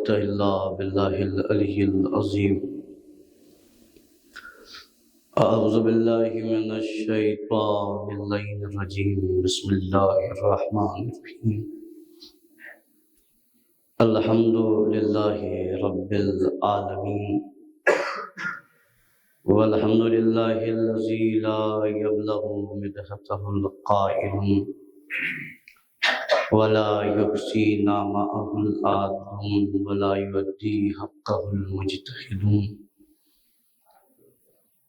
قوة إلا بالله العلي العظيم. أعوذ بالله من الشيطان اللعين الرجيم. بسم الله الرحمن الرحيم. الحمد لله رب العالمين، والحمد لله الذي لا يبلغ مدحته القائل ولا يحصي نعمه العادون ولا يؤدي حقه المجتهدون،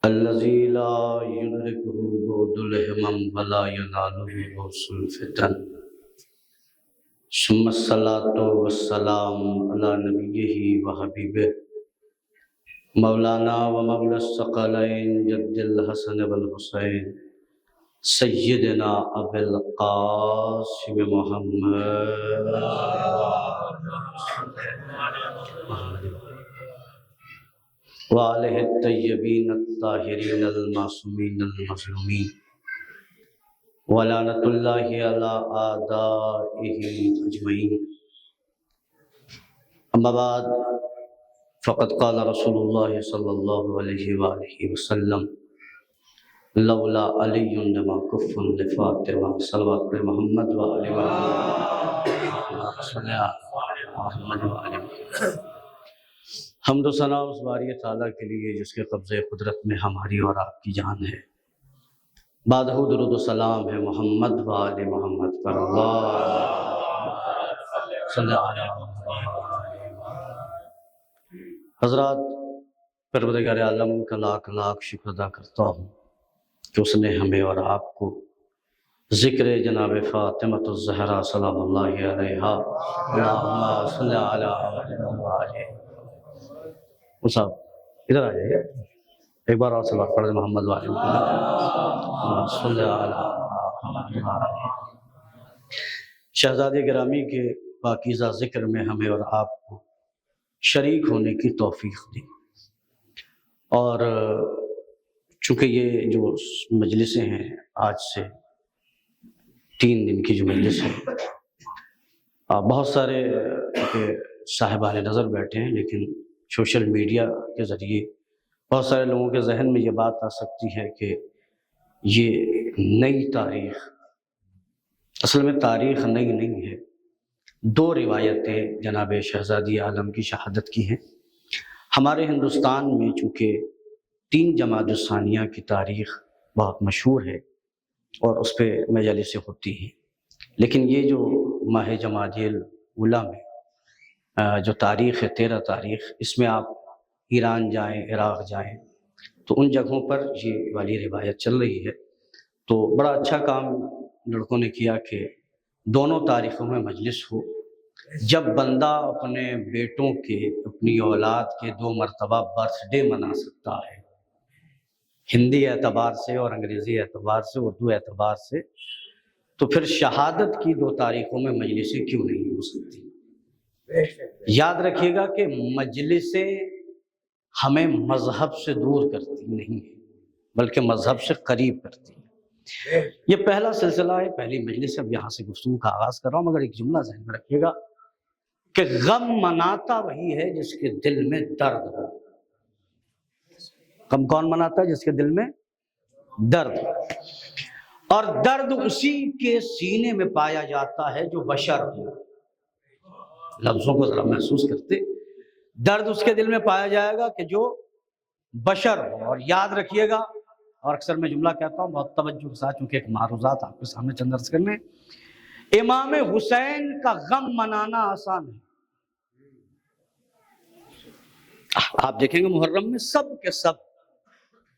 الذي لا يدركه بعد الهمم ولا يناله غوث الفتن، ثم الصلاة والسلام على نبيه وحبيبه مولانا ومولى الثقلين جد الحسن والحسين سیدنا ابی القاسم محمد وآلہ الطیبین الطاہرین المعصومین المظلومین ولعنۃ اللہ علی اعدائہم اجمعین. اما بعد فقد قال رسول اللہ صلی اللہ علیہ وآلہ وسلم لولا علی لما کف لفاطمہ صلوات پر محمد وآلہ محمد وآلہ. حمد و ثنا اس باری تعالیٰ کے لیے جس کے قبضے قدرت میں ہماری اور آپ کی جان ہے. بعدہ درود و سلام ہے محمد وآلہ محمد پر. اللہ صلی اللہ علیہ حضرات، پروردگار عالم کا لاکھ لاکھ شکر ادا کرتا ہوں کہ اس نے ہمیں اور آپ کو ذکر جناب فاطمہ الزہرا سلام اللہ علیہا اللہم صلی علی وآلہ. صاحب ادھر آ جائیے، ایک بار اور صلوات پڑھ دیں محمد وآلہ محمد صلی علی. شہزادی گرامی کے پاکیزہ ذکر میں ہمیں اور آپ کو شریک ہونے کی توفیق دی، اور چونکہ یہ جو مجلسیں ہیں آج سے 3 دن کی جو مجلس ہے، بہت سارے صاحبان نظر بیٹھے ہیں، لیکن سوشل میڈیا کے ذریعے بہت سارے لوگوں کے ذہن میں یہ بات آ سکتی ہے کہ یہ نئی تاریخ، اصل میں تاریخ نئی نہیں ہے. 2 روایتیں جناب شہزادی عالم کی شہادت کی ہیں. ہمارے ہندوستان میں چونکہ 3 جمادی الثانیہ کی تاریخ بہت مشہور ہے اور اس پہ مجالسیں ہوتی ہیں، لیکن یہ جو ماہ جمادی الاولیٰ میں جو تاریخ ہے 13 تاریخ، اس میں آپ ایران جائیں، عراق جائیں تو ان جگہوں پر یہ والی روایت چل رہی ہے. تو بڑا اچھا کام لڑکوں نے کیا کہ دونوں تاریخوں میں مجلس ہو. جب بندہ اپنے بیٹوں کے، اپنی اولاد کے 2 مرتبہ برتھ ڈے منا سکتا ہے، ہندی اعتبار سے اور انگریزی اعتبار سے، اردو اعتبار سے، تو پھر شہادت کی 2 تاریخوں میں مجلسیں کیوں نہیں ہو سکتی؟ یاد رکھیے گا کہ مجلسیں ہمیں مذہب سے دور کرتی نہیں ہیں بلکہ مذہب سے قریب کرتی ہیں. یہ پہلا سلسلہ ہے، پہلی مجلس. اب یہاں سے گفتگو کا آغاز کر رہا ہوں، مگر ایک جملہ ذہن میں رکھیے گا کہ غم مناتا وہی ہے جس کے دل میں درد ہو. غم کون مناتا ہے؟ جس کے دل میں درد. اور درد اسی کے سینے میں پایا جاتا ہے جو بشر ہو. لفظوں کو ذرا محسوس کرتے، درد اس کے دل میں پایا جائے گا کہ جو بشر ہو. اور یاد رکھیے گا، اور اکثر میں جملہ کہتا ہوں بہت توجہ کے ساتھ، چونکہ ایک معروضات آپ کے سامنے چند عرض کرنے. امام حسین کا غم منانا آسان ہے. آپ دیکھیں گے محرم میں سب کے سب،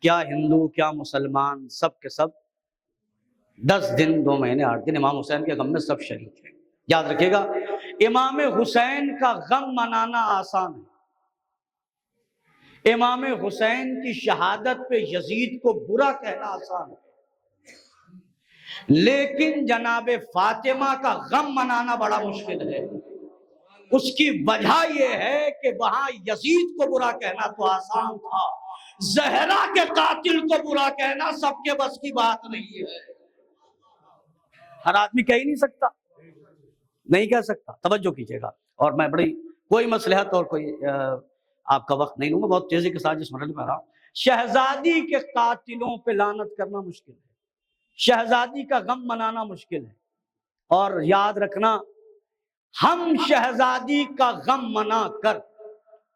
کیا ہندو کیا مسلمان، سب کے سب 10 دن 2 مہینے 8 دن امام حسین کے غم میں سب شریک ہیں. یاد رکھیے گا، امام حسین کا غم منانا آسان ہے. امام حسین کی شہادت پہ یزید کو برا کہنا آسان ہے، لیکن جناب فاطمہ کا غم منانا بڑا مشکل ہے. اس کی وجہ یہ ہے کہ وہاں یزید کو برا کہنا تو آسان تھا، زہرا کے قاتل کو برا کہنا سب کے بس کی بات نہیں ہے. ہر آدمی کہہ ہی نہیں سکتا، نہیں کہہ سکتا. توجہ کیجیے گا، اور میں بڑی کوئی مصلحت اور کوئی آپ کا وقت نہیں لوں گا، بہت تیزی کے ساتھ جس مرحلے پہ آ رہا ہوں۔ شہزادی کے قاتلوں پہ لعنت کرنا مشکل ہے، شہزادی کا غم منانا مشکل ہے، اور یاد رکھنا ہم شہزادی کا غم منا کر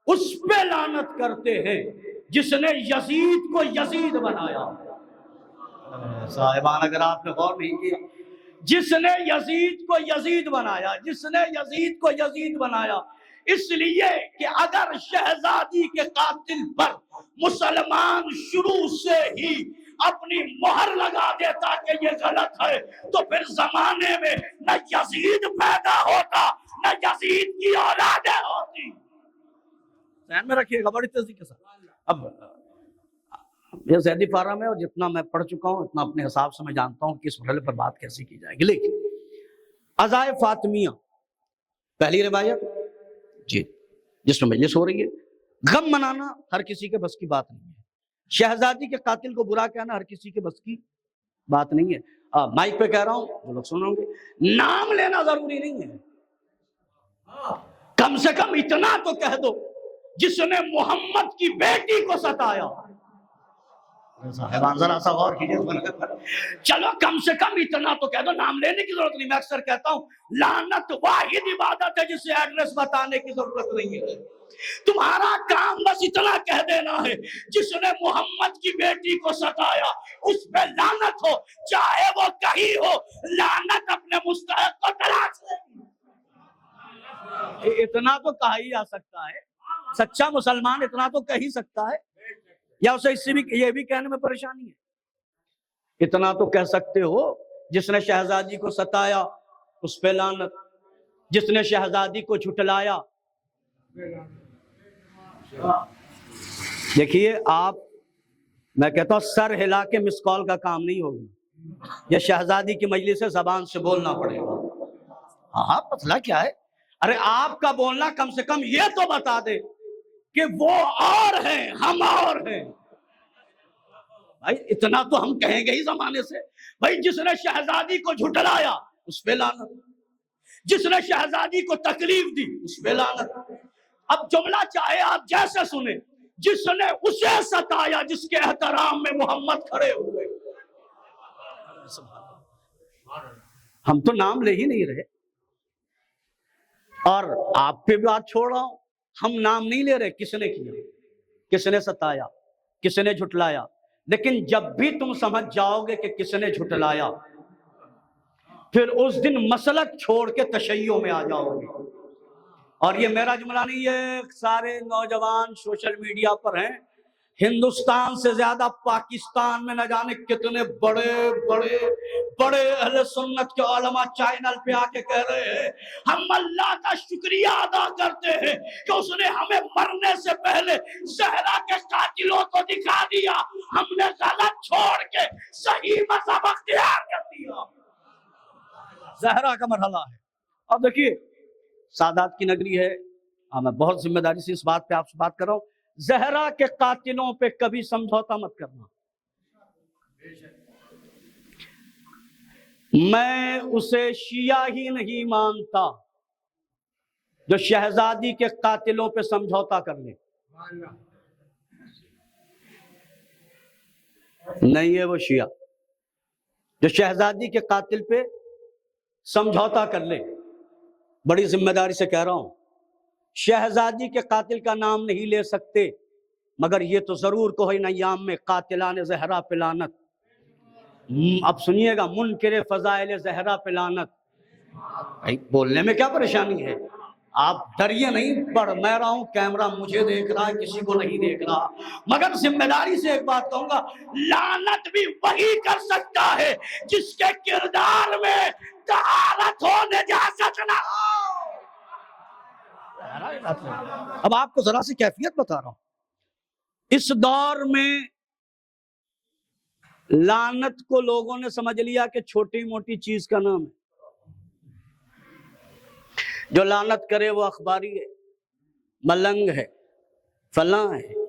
اس پہ لعنت کرتے ہیں جس نے یزید کو یزید بنایا۔ صاحبان اگر آپ نے غور نہیں کیا، جس نے یزید کو یزید بنایا، جس نے یزید کو یزید بنایا، اس لیے کہ اگر شہزادی کے قاتل پر مسلمان شروع سے ہی اپنی مہر لگا دیتا کہ یہ غلط ہے، تو پھر زمانے میں نہ یزید پیدا ہوتا نہ یزید کی اولادیں ہوتی۔ ذہن میں رکھیے گا بڑی تیزی کے ساتھ۔ اب یہ زیدی پارہ میں، اور جتنا میں پڑھ چکا ہوں اتنا اپنے حساب سے میں جانتا ہوں کہ اس مرحلے پر بات کیسے کی جائے گی۔ لیکن عزائے فاطمیہ پہلی روایت جی جس میں مجلس ہو رہی ہے، غم منانا ہر کسی کے بس کی بات نہیں ہے، شہزادی کے قاتل کو برا کہنا ہر کسی کے بس کی بات نہیں ہے۔ مائک پہ کہہ رہا ہوں، وہ لوگ سنیں گے، نام لینا ضروری نہیں ہے، کم سے کم اتنا تو کہہ دو جس نے محمد کی بیٹی کو ستایا۔ صاحبان ذرا سا غور کیجیے، چلو کم سے کم اتنا تو کہہ دو، نام لینے کی ضرورت نہیں۔ میں اکثر کہتا ہوں لعنت واحد عبادت ہے جسے ایڈریس بتانے کی ضرورت نہیں ہے۔ تمہارا کام بس اتنا کہہ دینا ہے جس نے محمد کی بیٹی کو ستایا اس پہ لعنت ہو، چاہے وہ کہیں ہو، لعنت اپنے مستحق کو تلاش لے۔ اتنا تو کہا ہی جا سکتا ہے، سچا مسلمان اتنا تو کہہ ہی سکتا ہے، یا اسے اس سے بھی یہ بھی کہنے میں پریشانی ہے؟ اتنا تو کہہ سکتے ہو جس نے شہزادی کو ستایا اس پہ لعنت، جس نے شہزادی کو جھٹلایا۔ دیکھیے آپ، میں کہتا ہوں سر ہلا کے مس کال کا کام نہیں ہوگا، یہ شہزادی کی مجلس سے زبان سے بولنا پڑے گا۔ ہاں مسئلہ کیا ہے؟ ارے آپ کا بولنا کم سے کم یہ تو بتا دے کہ وہ اور ہیں ہم اور ہیں۔ بھائی اتنا تو ہم کہیں گے ہی زمانے سے، بھائی جس نے شہزادی کو جھٹلایا اس پہ لعنت، جس نے شہزادی کو تکلیف دی اس پہ لعنت۔ اب جملہ چاہے آپ جیسے سنیں، جس نے اسے ستایا جس کے احترام میں محمد کھڑے ہوئے۔ ہم تو نام لے ہی نہیں رہے، اور آپ پہ بھی بات چھوڑ رہا ہوں، ہم نام نہیں لے رہے کس نے کیا، کس نے ستایا، کس نے جھٹلایا۔ لیکن جب بھی تم سمجھ جاؤ گے کہ کس نے جھٹلایا، پھر اس دن مسلک چھوڑ کے تشیع میں آ جاؤ گے۔ اور یہ میرا جملہ نہیں ہے، سارے نوجوان سوشل میڈیا پر ہیں، ہندوستان سے زیادہ پاکستان میں نہ جانے کتنے بڑے بڑے بڑے اہل سنت کے علماء چینل پہ آ کے کہہ رہے ہیں ہم اللہ کا شکریہ ادا کرتے ہیں کہ اس نے ہمیں مرنے سے پہلے زہرا کے قاتلوں کو دکھا دیا، ہم نے غلط چھوڑ کے صحیح مذہب اختیار کر دیا۔ زہرا کا مرحلہ ہے۔ اب دیکھیے سادات کی نگری ہے، میں بہت ذمہ داری سے اس بات پہ آپ سے بات کر رہا ہوں، زہرا کے قاتلوں پہ کبھی سمجھوتا مت کرنا۔ میں اسے شیعہ ہی نہیں مانتا جو شہزادی کے قاتلوں پہ سمجھوتا کر لے، نہیں ہے وہ شیعہ جو شہزادی کے قاتل پہ سمجھوتا کر لے۔ بڑی ذمہ داری سے کہہ رہا ہوں، شہزادی کے قاتل کا نام نہیں لے سکتے، مگر یہ تو ضرور کہو ان ایام میں قاتلان زہرا پہ لعنت۔ اب سنیے گا، منکر فضائل زہرا پہ لعنت۔ بولنے میں کیا پریشانی ہے؟ آپ ڈریے نہیں، پڑھ میں رہا ہوں، کیمرہ مجھے دیکھ رہا ہے، کسی کو نہیں دیکھ رہا، مگر ذمہ داری سے ایک بات کہوں گا، لعنت بھی وہی کر سکتا ہے جس کے کردار میں طہارت ہو، نجاست نہ ہو۔ اب آپ کو ذرا سی کیفیت بتا رہا ہوں، اس دور میں لعنت کو لوگوں نے سمجھ لیا کہ چھوٹی موٹی چیز کا نام ہے۔ جو لعنت کرے وہ اخباری ہے، ملنگ ہے، فلاں ہے۔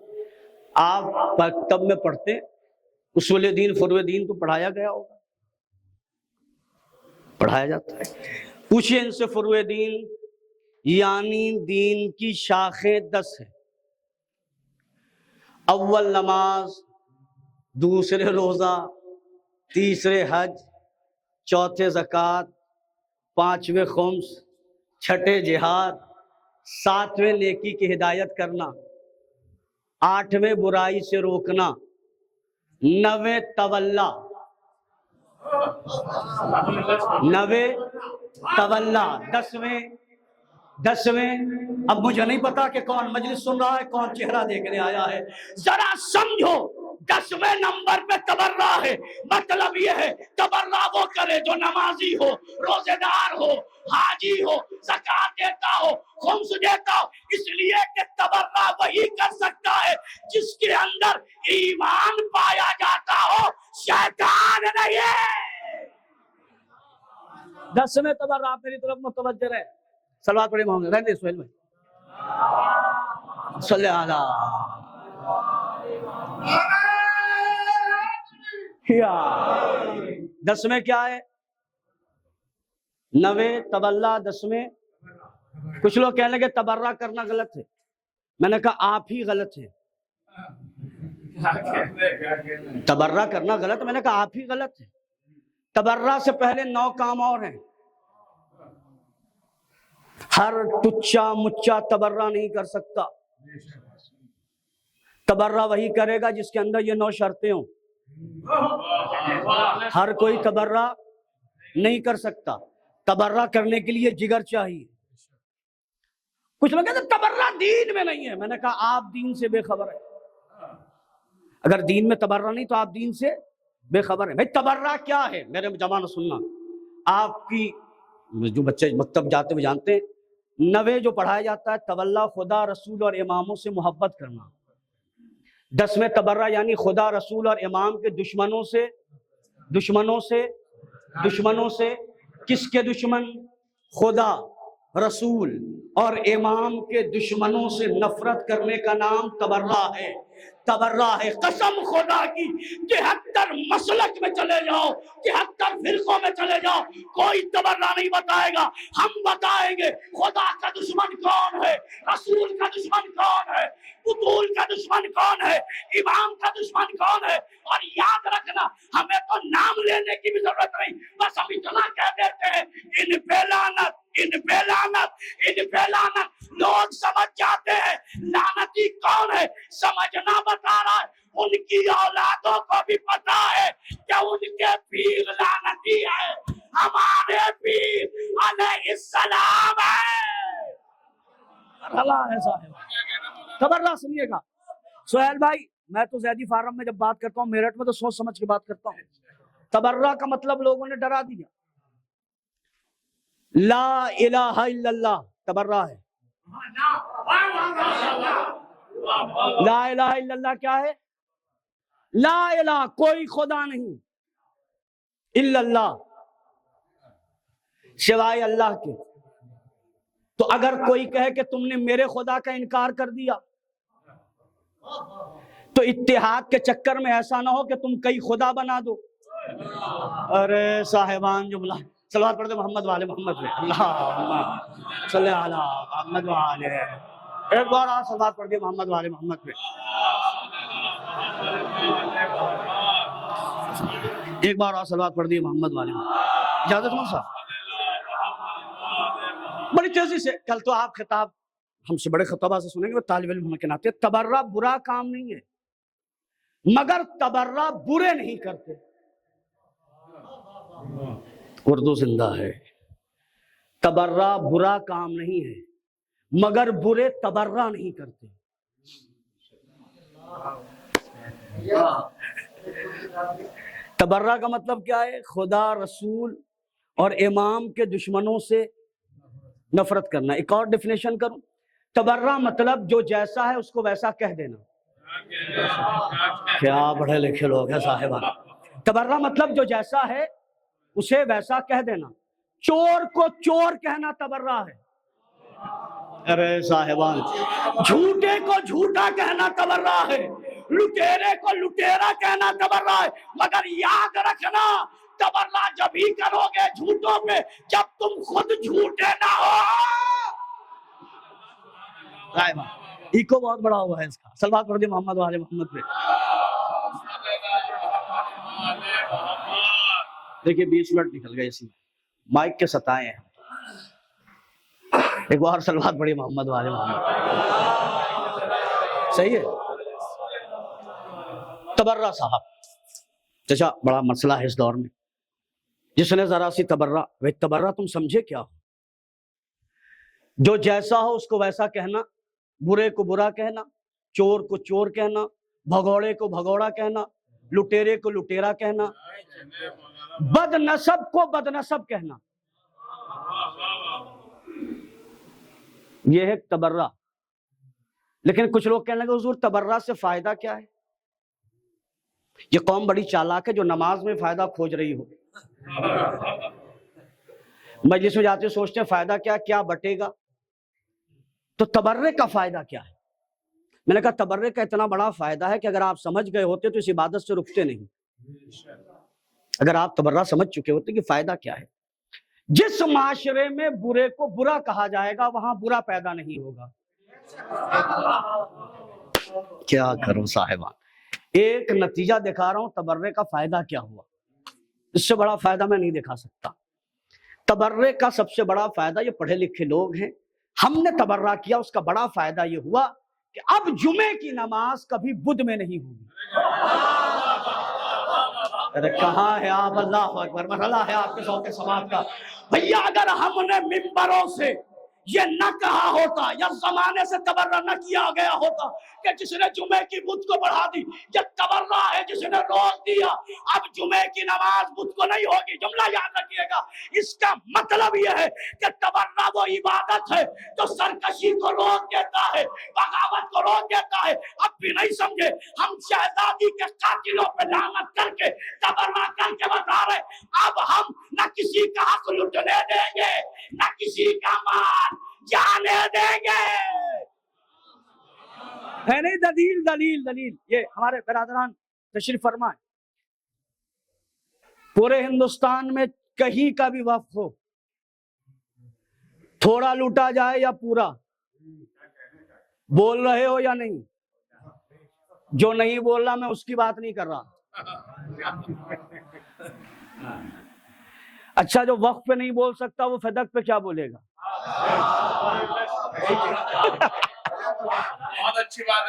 آپ مکتب میں پڑھتے اصول دین فروع دین تو پڑھایا گیا ہوگا، پڑھایا جاتا ہے، پوچھئے ان سے فروع دین یعنی دین کی شاخیں 10 ہیں. اول نماز، دوسرے روزہ، تیسرے حج، چوتھے زکوٰۃ، پانچویں خمس، چھٹے جہاد، ساتویں نیکی کی ہدایت کرنا، آٹھویں برائی سے روکنا، نویں تولا، دسویں اب مجھے نہیں پتا کہ کون مجلس سن رہا ہے، کون چہرہ دیکھنے آیا ہے، ذرا سمجھو 10ویں نمبر پہ تبرع ہے. مطلب یہ ہے تبرع وہ کرے جو نمازی ہو، روزے دار ہو، حاجی ہو، زکات دیتا ہو، خمس دیتا ہو، اس لیے کہ تبرع وہی کر سکتا ہے جس کے اندر ایمان پایا جاتا ہو، شیطان نہیں. 10ویں تبرع آپ میری طرف متوجہ رہے. صلوات پڑھیں محمد. رہنے دے سہیل بھائی. صلی اللہ. یا 10ویں کیا ہے؟ نویں تولا، 10ویں. کچھ لوگ کہنے لگے تبرع کرنا غلط ہے. میں نے کہا آپ ہی غلط ہے. تبرع کرنا غلط ہے، میں نے کہا آپ ہی غلط ہے. تبرع سے پہلے 9 کام اور ہیں. ہر ٹچا مچا تبرع نہیں کر سکتا. تبرع وہی کرے گا جس کے اندر یہ 9 شرطیں ہوں. ہر کوئی تبرع نہیں کر سکتا. تبرع کرنے کے لیے جگر چاہیے. کچھ لوگ کہتے ہیں تبرع دین میں نہیں ہے. میں نے کہا آپ دین سے بے خبر ہے. اگر دین میں تبرع نہیں تو آپ دین سے بے خبر ہیں. بھائی تبرع کیا ہے؟ میرے جوانو سننا. آپ کی جو بچے مکتب جاتے ہوئے جانتے ہیں 9 جو پڑھایا جاتا ہے تولا، خدا رسول اور اماموں سے محبت کرنا. 10ویں تبرع یعنی خدا رسول اور امام کے دشمنوں سے کس کے دشمن؟ خدا رسول اور امام کے دشمنوں سے نفرت کرنے کا نام تبرع ہے. تبرع ہے. قسم خدا کی 73 مسلک میں چلے جاؤ، 73 فرقوں میں چلے جاؤ، کوئی تبرع نہیں بتائے گا. ہم بتائیں گے خدا کا دشمن کون ہے، رسول کا دشمن کون ہے، بطول کا دشمن کون ہے، امام کا دشمن کون ہے. اور یاد رکھنا ہمیں تو نام لینے کی بھی ضرورت نہیں، بس ہم اتنا کہہ دیتے ہیں ان پہ لعنت، ان پہ لعنت، ان پہ لعنت. لوگ سمجھ جاتے ہیں لعنتی کون ہے. سمجھنا بتا رہا ہے ان کی اولادوں کو بھی پتا ہے کہ ان کے پیر لعنتی ہے، ہمارے پیر علیہ السلام ہے. تبرع سنیے گا سہیل بھائی. میں تو زیدی فارم میں جب بات کرتا ہوں میرٹھ میں تو سوچ سمجھ کے بات کرتا ہوں. تبرع کا مطلب لوگوں نے ڈرا دیا. لا الہ الا اللہ تبرع ہے. لا الہ الا اللہ کیا ہے؟ لا الہ کوئی خدا نہیں، الا اللہ سوائے اللہ کے. تو اگر کوئی کہے کہ تم نے میرے خدا کا انکار کر دیا تو اتحاد کے چکر میں ایسا نہ ہو کہ تم کئی خدا بنا دو. ارے صاحبان جملہ صلوات پڑھتے محمد والے محمد پہ. اللہم صلی علی محمد والے. ایک بار آپ صلوات پڑھتے محمد والے محمد پہ. ایک بار آپ صلوات پڑھ دیے محمد والے محمد. اجازت مند صاحب بڑی تیزی سے. کل تو آپ خطاب ہم سے بڑے خطبہ سے سنیں گے، طالب علم ہونے کے ناطے. تبرع برا کام نہیں ہے مگر تبرع برے نہیں کرتے. اردو زندہ ہے. تبرع برا کام نہیں ہے مگر برے تبرع نہیں کرتے. تبرع کا مطلب کیا ہے؟ خدا رسول اور امام کے دشمنوں سے نفرت کرنا. ایک اور ڈیفینیشن کروں. تبرع مطلب جو جیسا ہے اس کو ویسا کہہ دینا. کیا بڑے لکھے لوگ ہیں صاحبان. تبرع مطلب جو جیسا ہے اسے ویسا کہہ دینا. چور کو چور کہنا تبرع ہے. ارے صاحبان جھوٹے کو جھوٹا کہنا تبرع ہے، لٹیرے کو لٹیرا کہنا تبرع ہے. مگر یاد رکھنا تبرع جب ہی کرو گے جھوٹوں پہ جب تم خود جھوٹے نہ ہو. ایکو بہت بڑا ہوا ہے اس کا. صلوات پڑھ دیں محمد والے محمد پہ. دیکھیے 20 منٹ نکل گئے اسی میں، مائک کے ستائے ہیں. ایک بار صلوات پڑھی محمد والے محمد. صحیح ہے. تبرہ صاحب چچا بڑا مسئلہ ہے اس دور میں. جس نے ذرا سی تبرہ تم سمجھے کیا ہو؟ جو جیسا ہو اس کو ویسا کہنا، برے کو برا کہنا، چور کو چور کہنا، بھگوڑے کو بھگوڑا کہنا، لٹیرے کو لٹیرا کہنا، بد نسب کو بد نسب کہنا، یہ ہے تبرہ. لیکن کچھ لوگ کہنے لگے حضور تبرہ سے فائدہ کیا ہے؟ یہ قوم بڑی چالاک ہے جو نماز میں فائدہ کھوج رہی ہو. مجلس میں جاتے سوچتے ہیں فائدہ کیا بٹے گا. تو تبرے کا فائدہ کیا ہے؟ میں نے کہا تبرے کا اتنا بڑا فائدہ ہے کہ اگر آپ سمجھ گئے ہوتے تو اس عبادت سے رکتے نہیں. اگر آپ تبرہ سمجھ چکے ہوتے کہ فائدہ کیا ہے. جس معاشرے میں برے کو برا کہا جائے گا وہاں برا پیدا نہیں ہوگا. کیا کروں صاحبان، ایک نتیجہ دکھا رہا ہوں تبرے کا فائدہ کیا ہوا. اس سے بڑا فائدہ میں نہیں دکھا سکتا. تبرے کا سب سے بڑا فائدہ، یہ پڑھے لکھے لوگ ہیں، ہم نے تبرہ کیا، اس کا بڑا فائدہ یہ ہوا کہ اب جمعے کی نماز کبھی بدھ میں نہیں ہوگی. ارے کہاں ہے آپ؟ اللہ اکبر. مرحلہ ہے آپ کے ذوق سماعت کا. بھیا اگر ہم نے ممبروں سے یہ نہ کہا ہوتا یا زمانے سے تبرہ نہ کیا گیا ہوتا کہ جس نے جمعے کی بدھ کو بڑھا دی، یہ تبرہ ہے جس نے روک دیا. اب جمعے کی نماز بدھ کو نہیں ہوگی. جملہ یاد رکھیے گا. اس کا مطلب یہ ہے کہ تبرہ وہ عبادت ہے جو سرکشی کو روک دیتا ہے، بغاوت کو روک دیتا ہے. اب بھی نہیں سمجھے؟ ہم شہزادی کے قاتلوں پہ لعنت کر کے تبرہ کر کے بتا رہے اب ہم نہ کسی کا حق لٹنے دیں گے نہ کسی کا مال جانے دیں گے. ہے نہیں دلیل دلیل دلیل. یہ ہمارے برادران تشریف فرمائیں. پورے ہندوستان میں کہیں کا بھی وقف ہو، تھوڑا لوٹا جائے یا پورا، بول رہے ہو یا نہیں؟ جو نہیں بول رہا میں اس کی بات نہیں کر رہا. اچھا جو وقف پہ نہیں بول سکتا وہ فدق پہ کیا بولے گا؟ بہت اچھی بات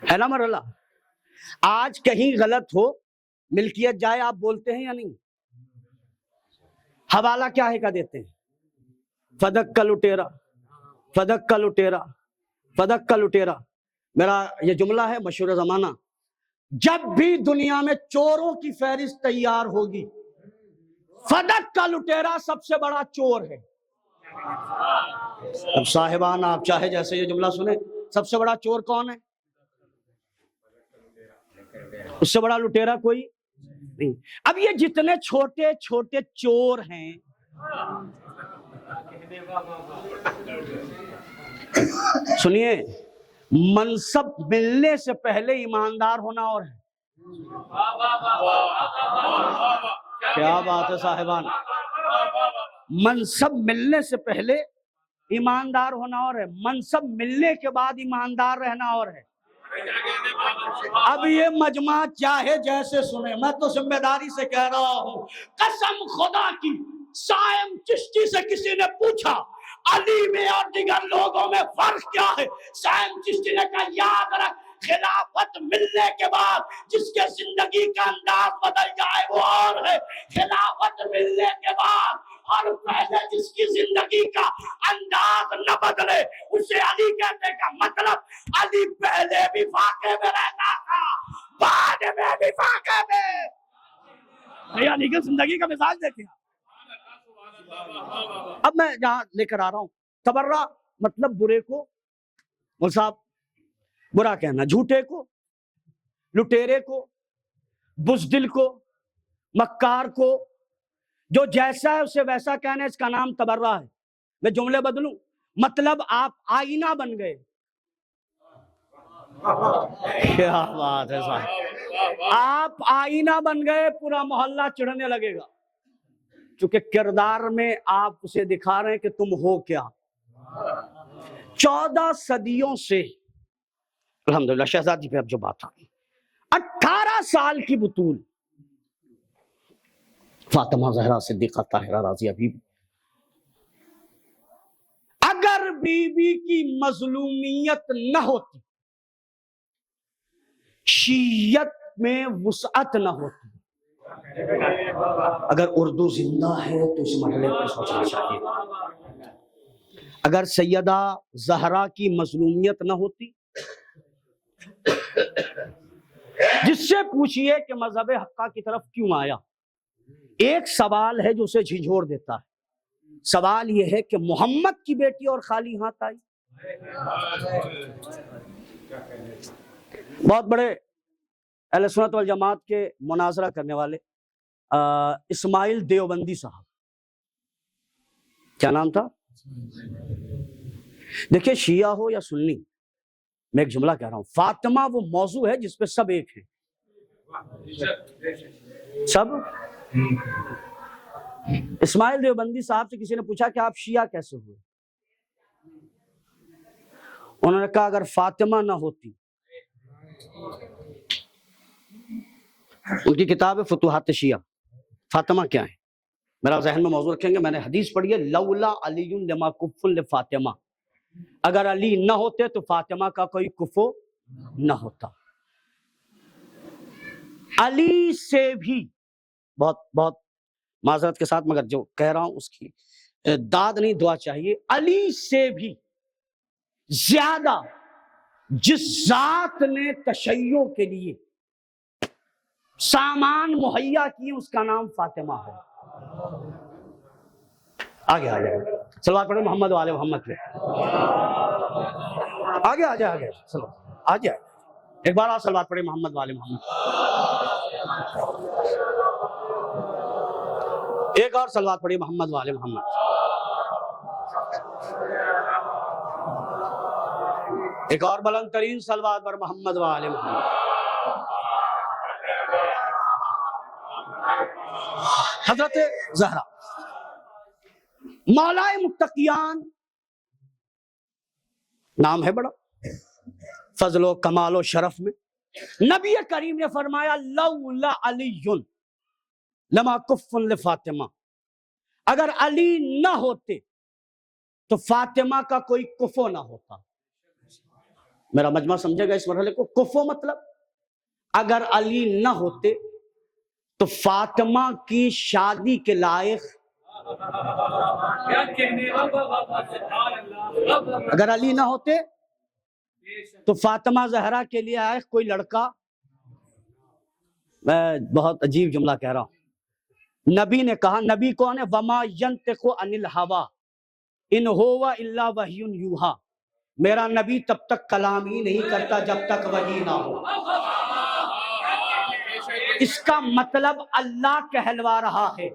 ہے نا مرحلہ. آج کہیں غلط ہو ملکیت جائے آپ بولتے ہیں یا نہیں؟ حوالہ کیا ہے کا دیتے ہیں؟ فدق کا لٹیرا، فدق کا لٹیرا، فدق کا لٹیرا. میرا یہ جملہ ہے مشہور زمانہ. جب بھی دنیا میں چوروں کی فہرست تیار ہوگی فدق کا لٹیرا سب سے بڑا چور ہے. اب صاحبان آپ چاہے جیسے یہ جملہ سنیں، سب سے بڑا چور کون ہے؟ اس سے بڑا لٹیرا کوئی نہیں. اب یہ جتنے چھوٹے چھوٹے چور ہیں، سنیے، منصب ملنے سے پہلے ایماندار ہونا اور ہے. کیا بات ہے صاحبان. منصب ملنے سے پہلے ایماندار ہونا اور ہے، منصب ملنے کے بعد ایماندار رہنا اور ہے. اب یہ مجمع چاہے جیسے سنے، میں تو ذمہ داری سے کہہ رہا ہوں، قسم خدا کی. سائم چشتی سے کسی نے پوچھا علی میں اور دیگر لوگوں میں فرق کیا ہے؟ سائم چشتی نے کہا یاد رکھ، خلافت ملنے کے بعد جس کے زندگی کا انداز بدل جائے وہ اور ہے، خلافت ملنے کے بعد اور پہلے جس کی زندگی کا انداز نہ بدلے اسے علی کہنے کا مطلب علی پہلے بھی فاقے میں رہتا تھا بعد میں بھی فاقے میں. علی کی زندگی کا مزاج دیکھیں. اب میں جہاں لے کر آ رہا ہوں، تبرہ مطلب برے کو مول صاحب برا کہنا، جھوٹے کو، لٹیرے کو، بزدل کو، مکار کو، جو جیسا ہے اسے ویسا کہنا، اس کا نام تبرہ ہے. میں جملے بدلوں، مطلب آپ آئینہ بن گئے. کیا بات ہے صاحب. آپ آئینہ بن گئے، پورا محلہ چڑھنے لگے گا، چونکہ کردار میں آپ اسے دکھا رہے ہیں کہ تم ہو کیا. 14 صدیوں سے الحمدللہ شہزادی پہ اب جو بات آئی، 18 سال کی بطول فاطمہ زہرا صدیقہ طاہرہ راضیہ بی بی، اگر بی بی کی مظلومیت نہ ہوتی، شیعت میں وسعت نہ ہوتی۔ اگر اردو زندہ ہے تو اس مرحلے پر سوچنا چاہیے۔ اگر سیدہ زہرا کی مظلومیت نہ ہوتی، جس سے پوچھئے کہ مذہب حقہ کی طرف کیوں آیا، ایک سوال ہے جو اسے جھنجھوڑ دیتا ہے۔ سوال یہ ہے کہ محمد کی بیٹی اور خالی ہاتھ آئی۔ بہت بڑے اہل سنت والجماعت کے مناظرہ کرنے والے اسماعیل دیوبندی صاحب، کیا نام تھا؟ دیکھیں شیعہ ہو یا سنی، میں ایک جملہ کہہ رہا ہوں، فاطمہ وہ موضوع ہے جس پہ سب ایک ہیں، سب۔ اسماعیل دیوبندی صاحب سے کسی نے پوچھا کہ آپ شیعہ کیسے ہوئے؟ انہوں نے کہا اگر فاطمہ نہ ہوتی، ان کی کتاب ہے فتوحات شیعہ، فاطمہ کیا ہے، میرا ذہن میں موضوع رکھیں گے، میں نے حدیث پڑھی ہے، لولا علی لما کف لفاطمہ، اگر علی نہ ہوتے تو فاطمہ کا کوئی کفو نہ ہوتا۔ علی سے بھی بہت بہت معذرت کے ساتھ مگر جو کہہ رہا ہوں اس کی داد نہیں دعا چاہیے، علی سے بھی زیادہ جس ذات نے تشیع کے لیے سامان مہیا کیے اس کا نام فاطمہ ہے۔ آگے آ جائے صلوات پڑھیں محمد والے محمد پہ، آگے آ جائے آ جائے ایک بار آپ صلوات پڑھیں محمد والے محمد، ایک اور صلوات پڑھیں محمد والے محمد، ایک اور بلند ترین صلوات پر محمد والے محمد۔ حضرت زہرا مولائے متقیان، نام ہے بڑا، فضل و کمال و شرف میں نبی کریم نے فرمایا لولا علی لما کف لفاطمہ، اگر علی نہ ہوتے تو فاطمہ کا کوئی کفو نہ ہوتا۔ میرا مجمع سمجھے گا اس مرحلے کو، کفو مطلب اگر علی نہ ہوتے تو فاطمہ کی شادی کے لائق، اگر علی نہ ہوتے تو فاطمہ زہرا کے لیے آئے کوئی لڑکا، میں بہت عجیب جملہ کہہ رہا ہوں، نبی نے کہا، نبی کون ہے؟ وما ینطق عن الہوا ان ہوا الا وحی یوحا، میرا نبی تب تک کلام ہی نہیں کرتا جب تک وحی نہ ہو۔ اس کا مطلب اللہ کہلوا رہا ہے،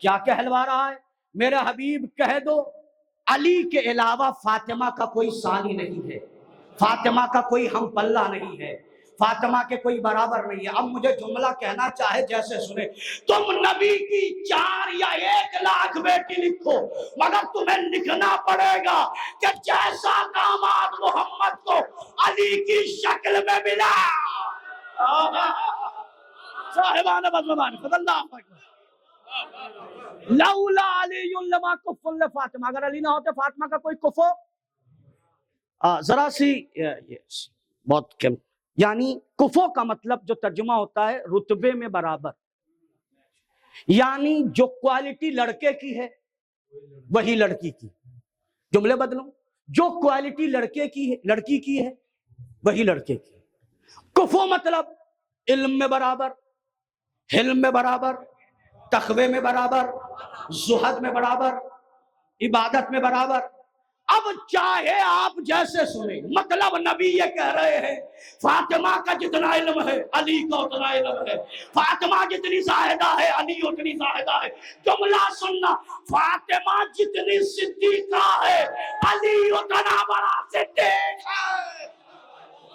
کیا کہلوا رہا ہے؟ میرا حبیب کہہ دو علی کے علاوہ فاطمہ کا کوئی ثانی نہیں ہے، فاطمہ کا کوئی ہم پلہ نہیں ہے، فاطمہ کے کوئی برابر نہیں ہے۔ اب مجھے جملہ کہنا چاہے جیسے سنے، تم نبی کی 4 یا 1 لاکھ بیٹی لکھو، مگر تمہیں لکھنا پڑے گا کہ جیسا داماد محمد کو علی کی شکل میں ملا، صاحبان بزمان صلی اللہ علیہ وسلم، لولا علی لما کف لفاطمہ، اگر علی نہ ہوتے فاطمہ کا کوئی کفو۔ ذرا سی بہت کم، یعنی کفو کا مطلب جو ترجمہ ہوتا ہے رتبے میں برابر، یعنی جو کوالٹی لڑکے کی ہے وہی لڑکی کی، جملے بدلوں، جو کوالٹی لڑکی کی ہے وہی لڑکے کی۔ کفو مطلب علم میں برابر، حلم میں برابر، تقوی میں برابر، زہد میں برابر، عبادت میں برابر۔ اب چاہے آپ جیسے سنیں، مطلب نبی یہ کہہ رہے ہیں فاطمہ کا جتنا علم ہے علی کا اتنا علم ہے، فاطمہ جتنی زاہدہ ہے علی اتنی زاہدہ ہے۔ جملہ سننا، فاطمہ جتنی صدیقہ ہے علی اتنا بڑا صدیق ہے۔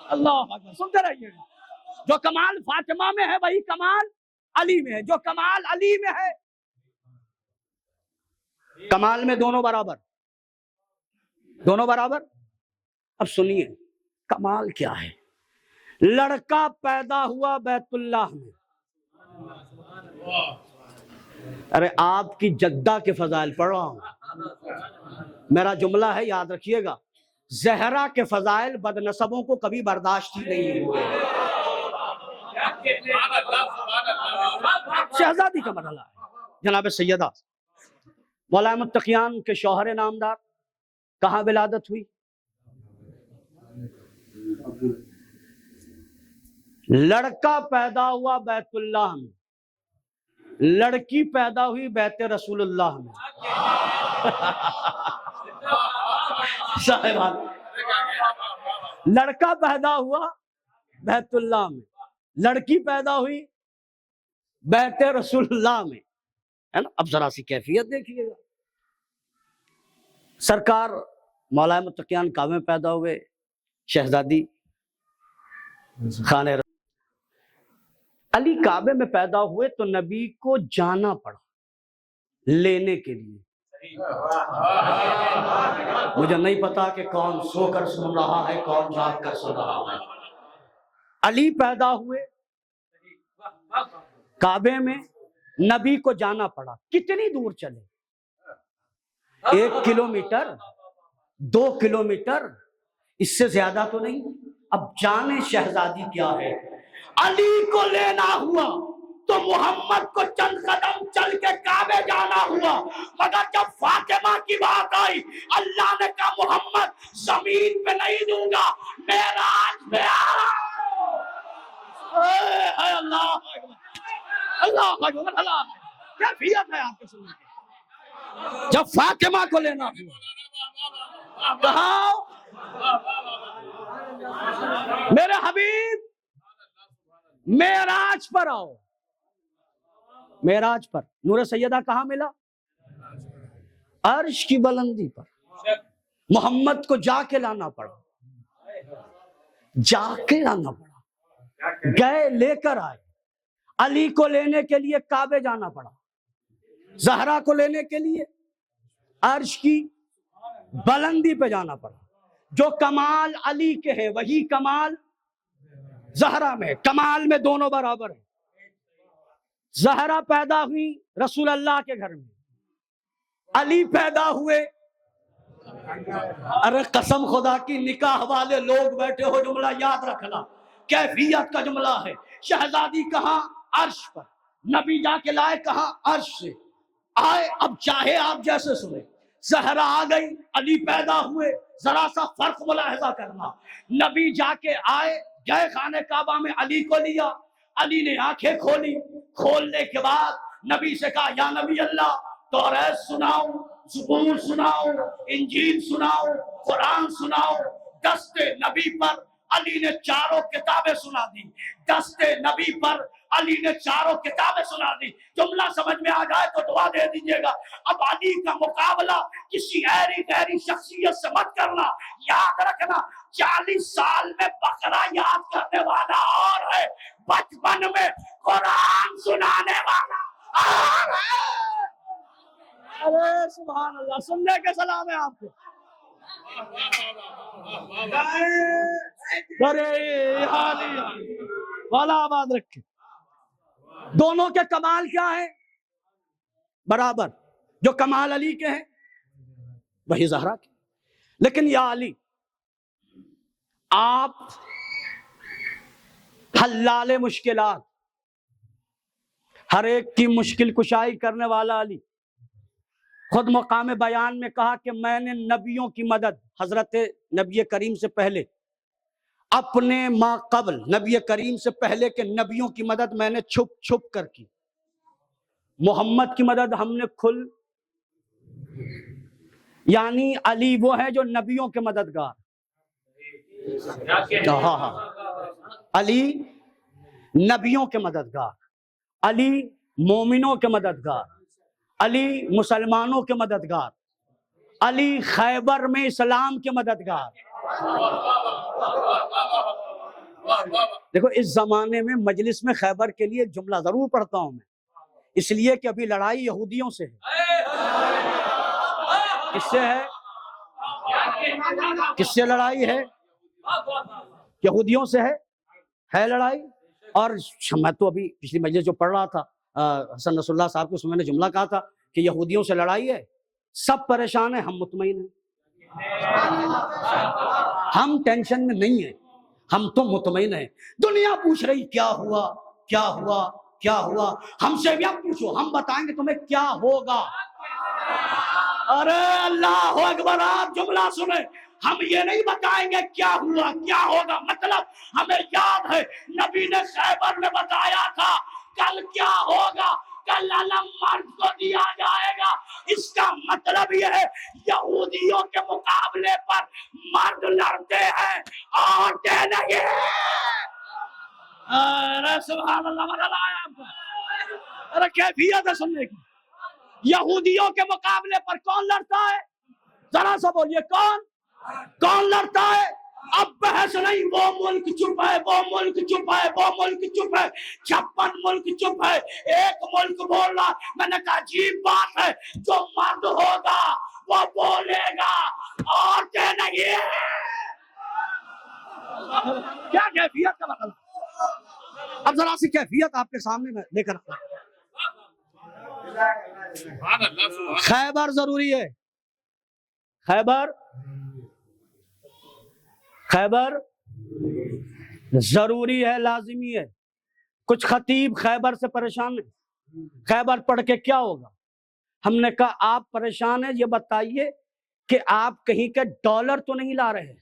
اللہ اکبر، سنتے رہیے، جو کمال فاطمہ میں ہے وہی کمال علی میں ہے، جو کمال علی میں ہے، کمال میں دونوں برابر، دونوں برابر. اب سنیے کمال کیا ہے. لڑکا پیدا ہوا بیت اللہ میں. ارے آپ کی جدہ کے فضائل پڑھ رہا ہوں. میرا جملہ ہے یاد رکھیے گا. زہرا کے فضائل بد نسبوں کو کبھی برداشت ہی نہیں ہوئے. شہزادی کا مرحلہ ہے. جناب سیدہ مولا متقیان کے شوہر نامدار کہاں ولادت ہوئی؟ لڑکا پیدا ہوا بیت اللہ میں, لڑکی پیدا ہوئی بیت رسول اللہ میں. صاحبان, لڑکا پیدا ہوا بیت اللہ میں, لڑکی پیدا ہوئی بیت رسول اللہ میں, ہے نا. اب ذرا سی کیفیت دیکھیے گا. سرکار مولا متقیان کعبے میں پیدا ہوئے, شہزادی خانے علی کعبے میں پیدا ہوئے تو نبی کو جانا پڑا لینے کے لیے. مجھے نہیں پتا کہ کون سو کر سن رہا ہے کون جاگ کر سن رہا ہے. علی پیدا ہوئے کعبے میں, نبی کو جانا پڑا. کتنی دور چلے؟ 1 کلومیٹر 2 کلومیٹر, اس سے زیادہ تو نہیں. اب جانے شہزادی کیا ہے. علی کو لینا ہوا تو محمد کو چند قدم چل کے کعبے جانا ہوا, مگر جب فاطمہ کی بات آئی اللہ نے کہا محمد زمین پہ نہیں دوں گا, معراج پہ آ رہا ہوں. اے اللہ اللہ اکبر. اللہ کیفیت ہے آپ کے سننے کی. جب فاطمہ کو لینا ہوا کہاں میرے حبیب معراج پر آؤ. معراج پر نور سیدہ کہاں ملا؟ عرش کی بلندی پر. محمد کو جا کے لانا پڑا, جا کے لانا پڑا. گئے, لے کر آئے. علی کو لینے کے لیے کعبے جانا پڑا, زہرا کو لینے کے لیے عرش کی بلندی پہ جانا پڑا. جو کمال علی کے ہے وہی کمال زہرا میں. کمال میں دونوں برابر ہیں. زہرا پیدا ہوئی رسول اللہ کے گھر میں, علی پیدا ہوئے. ارے قسم خدا کی, نکاح والے لوگ بیٹھے ہو, جملہ یاد رکھنا, کیفیت کا جملہ ہے. شہزادی کہاں؟ عرش پر. نبی جا کے لائے کہاں؟ عرش سے آئے. اب چاہے آپ جیسے سنیں. زہرا آ گئی, علی پیدا ہوئے. ذرا سا فرق ملاحظہ کرنا. نبی جا کے آئے, گئے خانے کعبہ میں, علی کو لیا. علی نے آنکھیں کھولی. کھولنے کے بعد نبی سے کہا یا نبی اللہ توریت سناؤ, زبور سناؤ, انجیل سناؤ, قرآن سناؤ. دست نبی پر علی نے 4 کتابیں سنا دی. دست نبی پر علی نے 4 کتابیں سنا دی. جملہ سمجھ میں آ جائے تو دعا دے دیجیے گا. اب علی کا مقابلہ کسی ایری غیری شخصیت سے مت کرنا. یاد رکھنا 40 سال میں بقرہ یاد کرنے والا اور ہے, بچپن میں قرآن سنانے والا اور ہے. ارے سبحان اللہ, سننے کے سلام ہے آپ کو. ارے حالی والا آباد رکھے. دونوں کے کمال کیا ہے؟ برابر. جو کمال علی کے ہیں وہی زہرا کے. لیکن یا علی, آپ حلال مشکلات, ہر ایک کی مشکل کشائی کرنے والا علی. خود مقام بیان میں کہا کہ میں نے نبیوں کی مدد, حضرت نبی کریم سے پہلے, اپنے ما قبل نبی کریم سے پہلے کے نبیوں کی مدد میں نے چھپ چھپ کر کی. محمد کی مدد ہم نے کھل, یعنی علی وہ ہے جو نبیوں کے مددگار. ہاں ہاں, علی نبیوں کے مددگار, علی مومنوں کے مددگار, علی مسلمانوں کے مددگار, علی خیبر میں اسلام کے مددگار. دیکھو اس زمانے میں مجلس میں خیبر کے لیے جملہ ضرور پڑھتا ہوں میں, اس لیے کہ ابھی لڑائی یہودیوں سے ہے. کس سے ہے؟ کس سے لڑائی ہے؟ یہودیوں سے ہے لڑائی. اور میں تو ابھی پچھلی مجلس جو پڑھ رہا تھا حسن رسول اللہ صاحب کو، اس میں نے جملہ کہا تھا کہ یہودیوں سے لڑائی ہے، سب پریشان ہیں، ہم مطمئن ہیں. ہم ٹینشن میں نہیں ہیں، ہم تو مطمئن ہیں. دنیا پوچھ رہی کیا ہوا کیا ہوا کیا ہوا، ہم سے بھی اب پوچھو، ہم بتائیں گے تمہیں کیا ہوگا. ارے اللہ اکبر، آپ جملہ سنیں، ہم یہ نہیں بتائیں گے کیا ہوا کیا ہوگا، مطلب ہمیں یاد ہے نبی نے خیبر میں بتایا تھا کل کیا ہوگا، کل علم مرد کو دیا جائے گا. اس کا مطلب یہ ہے یہودیوں کے مقابلے پر مرد لڑتے ہیں، عورتیں نہیں. ارے سبحان اللہ، مدد آیا آپ کو. ارے کیفیت ہے سننے کی. یہودیوں کے مقابلے پر کون لڑتا ہے؟ ذرا سا بولیے، کون لڑتا ہے؟ اب بحث نہیں، وہ ملک چپ ہے، وہ ملک چپ ہے، وہ ملک چپ ہے، 56 ملک چپ ہے، ایک ملک بول رہا. میں نے کہا عجیب بات ہے، جو مرد ہوگا وہ بولے گا، عورتیں نہیں. کیا کیفیت کا مطلب؟ اب ذرا سی کیفیت آپ کے سامنے میں لے کر رکھتا ہوں. خیبر ضروری ہے، خیبر ضروری ہے، لازمی ہے. کچھ خطیب خیبر سے پریشان ہیں، خیبر پڑھ کے کیا ہوگا. ہم نے کہا آپ پریشان ہیں، یہ بتائیے کہ آپ کہیں کے ڈالر تو نہیں لا رہے.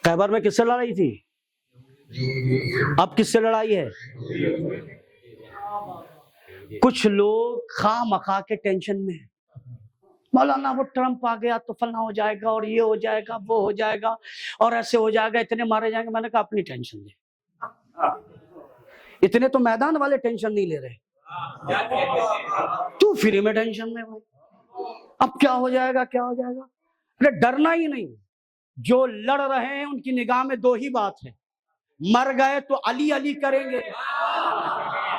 خیبر میں کس سے لڑائی تھی؟ اب کس سے لڑائی ہے؟ کچھ لوگ خواہ مخواہ کے ٹینشن میں ہیں. مولانا وہ ٹرمپ آ گیا تو فلاں ہو جائے گا، اور یہ ہو جائے گا، وہ ہو جائے گا، اور ایسے ہو جائے گا، اتنے مارے جائیں گے. میں نے کہا اپنی ٹینشن لے. اتنے تو میدان والے ٹینشن نہیں لے رہے، تو فری میں ٹینشن میں ہو. اب کیا ہو جائے گا کیا ہو جائے گا. ارے ڈرنا ہی نہیں. جو لڑ رہے ہیں ان کی نگاہ میں دو ہی بات ہے، مر گئے تو علی علی کریں گے.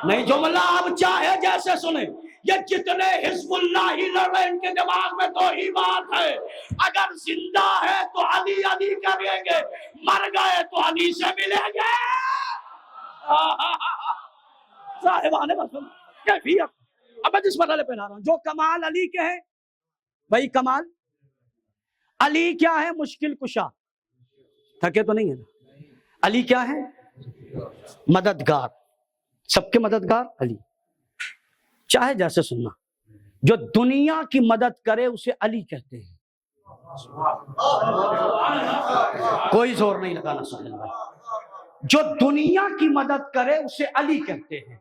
نہیں، جملہ آپ چاہے جیسے سنیں، یہ جتنے حزب اللہ ہی لڑ رہے ہیں ان کے دماغ میں دو ہی بات ہے، اگر زندہ ہے تو علی علی کریں گے، مر گئے تو علی سے ملیں گے. صاحبان مسلم کیفیت. اب میں جس مرحلے پہ لا رہا ہوں، جو کمال علی کے ہیں، بھائی کمال علی کیا ہے؟ مشکل کشا. تھکے تو نہیں ہے نا. علی کیا ہے؟ مددگار. سب کے مددگار علی. چاہے جیسے سننا، جو دنیا کی مدد کرے اسے علی کہتے ہیں. کوئی زور نہیں لگانا سہیل بھائی. جو دنیا کی مدد کرے اسے علی کہتے ہیں،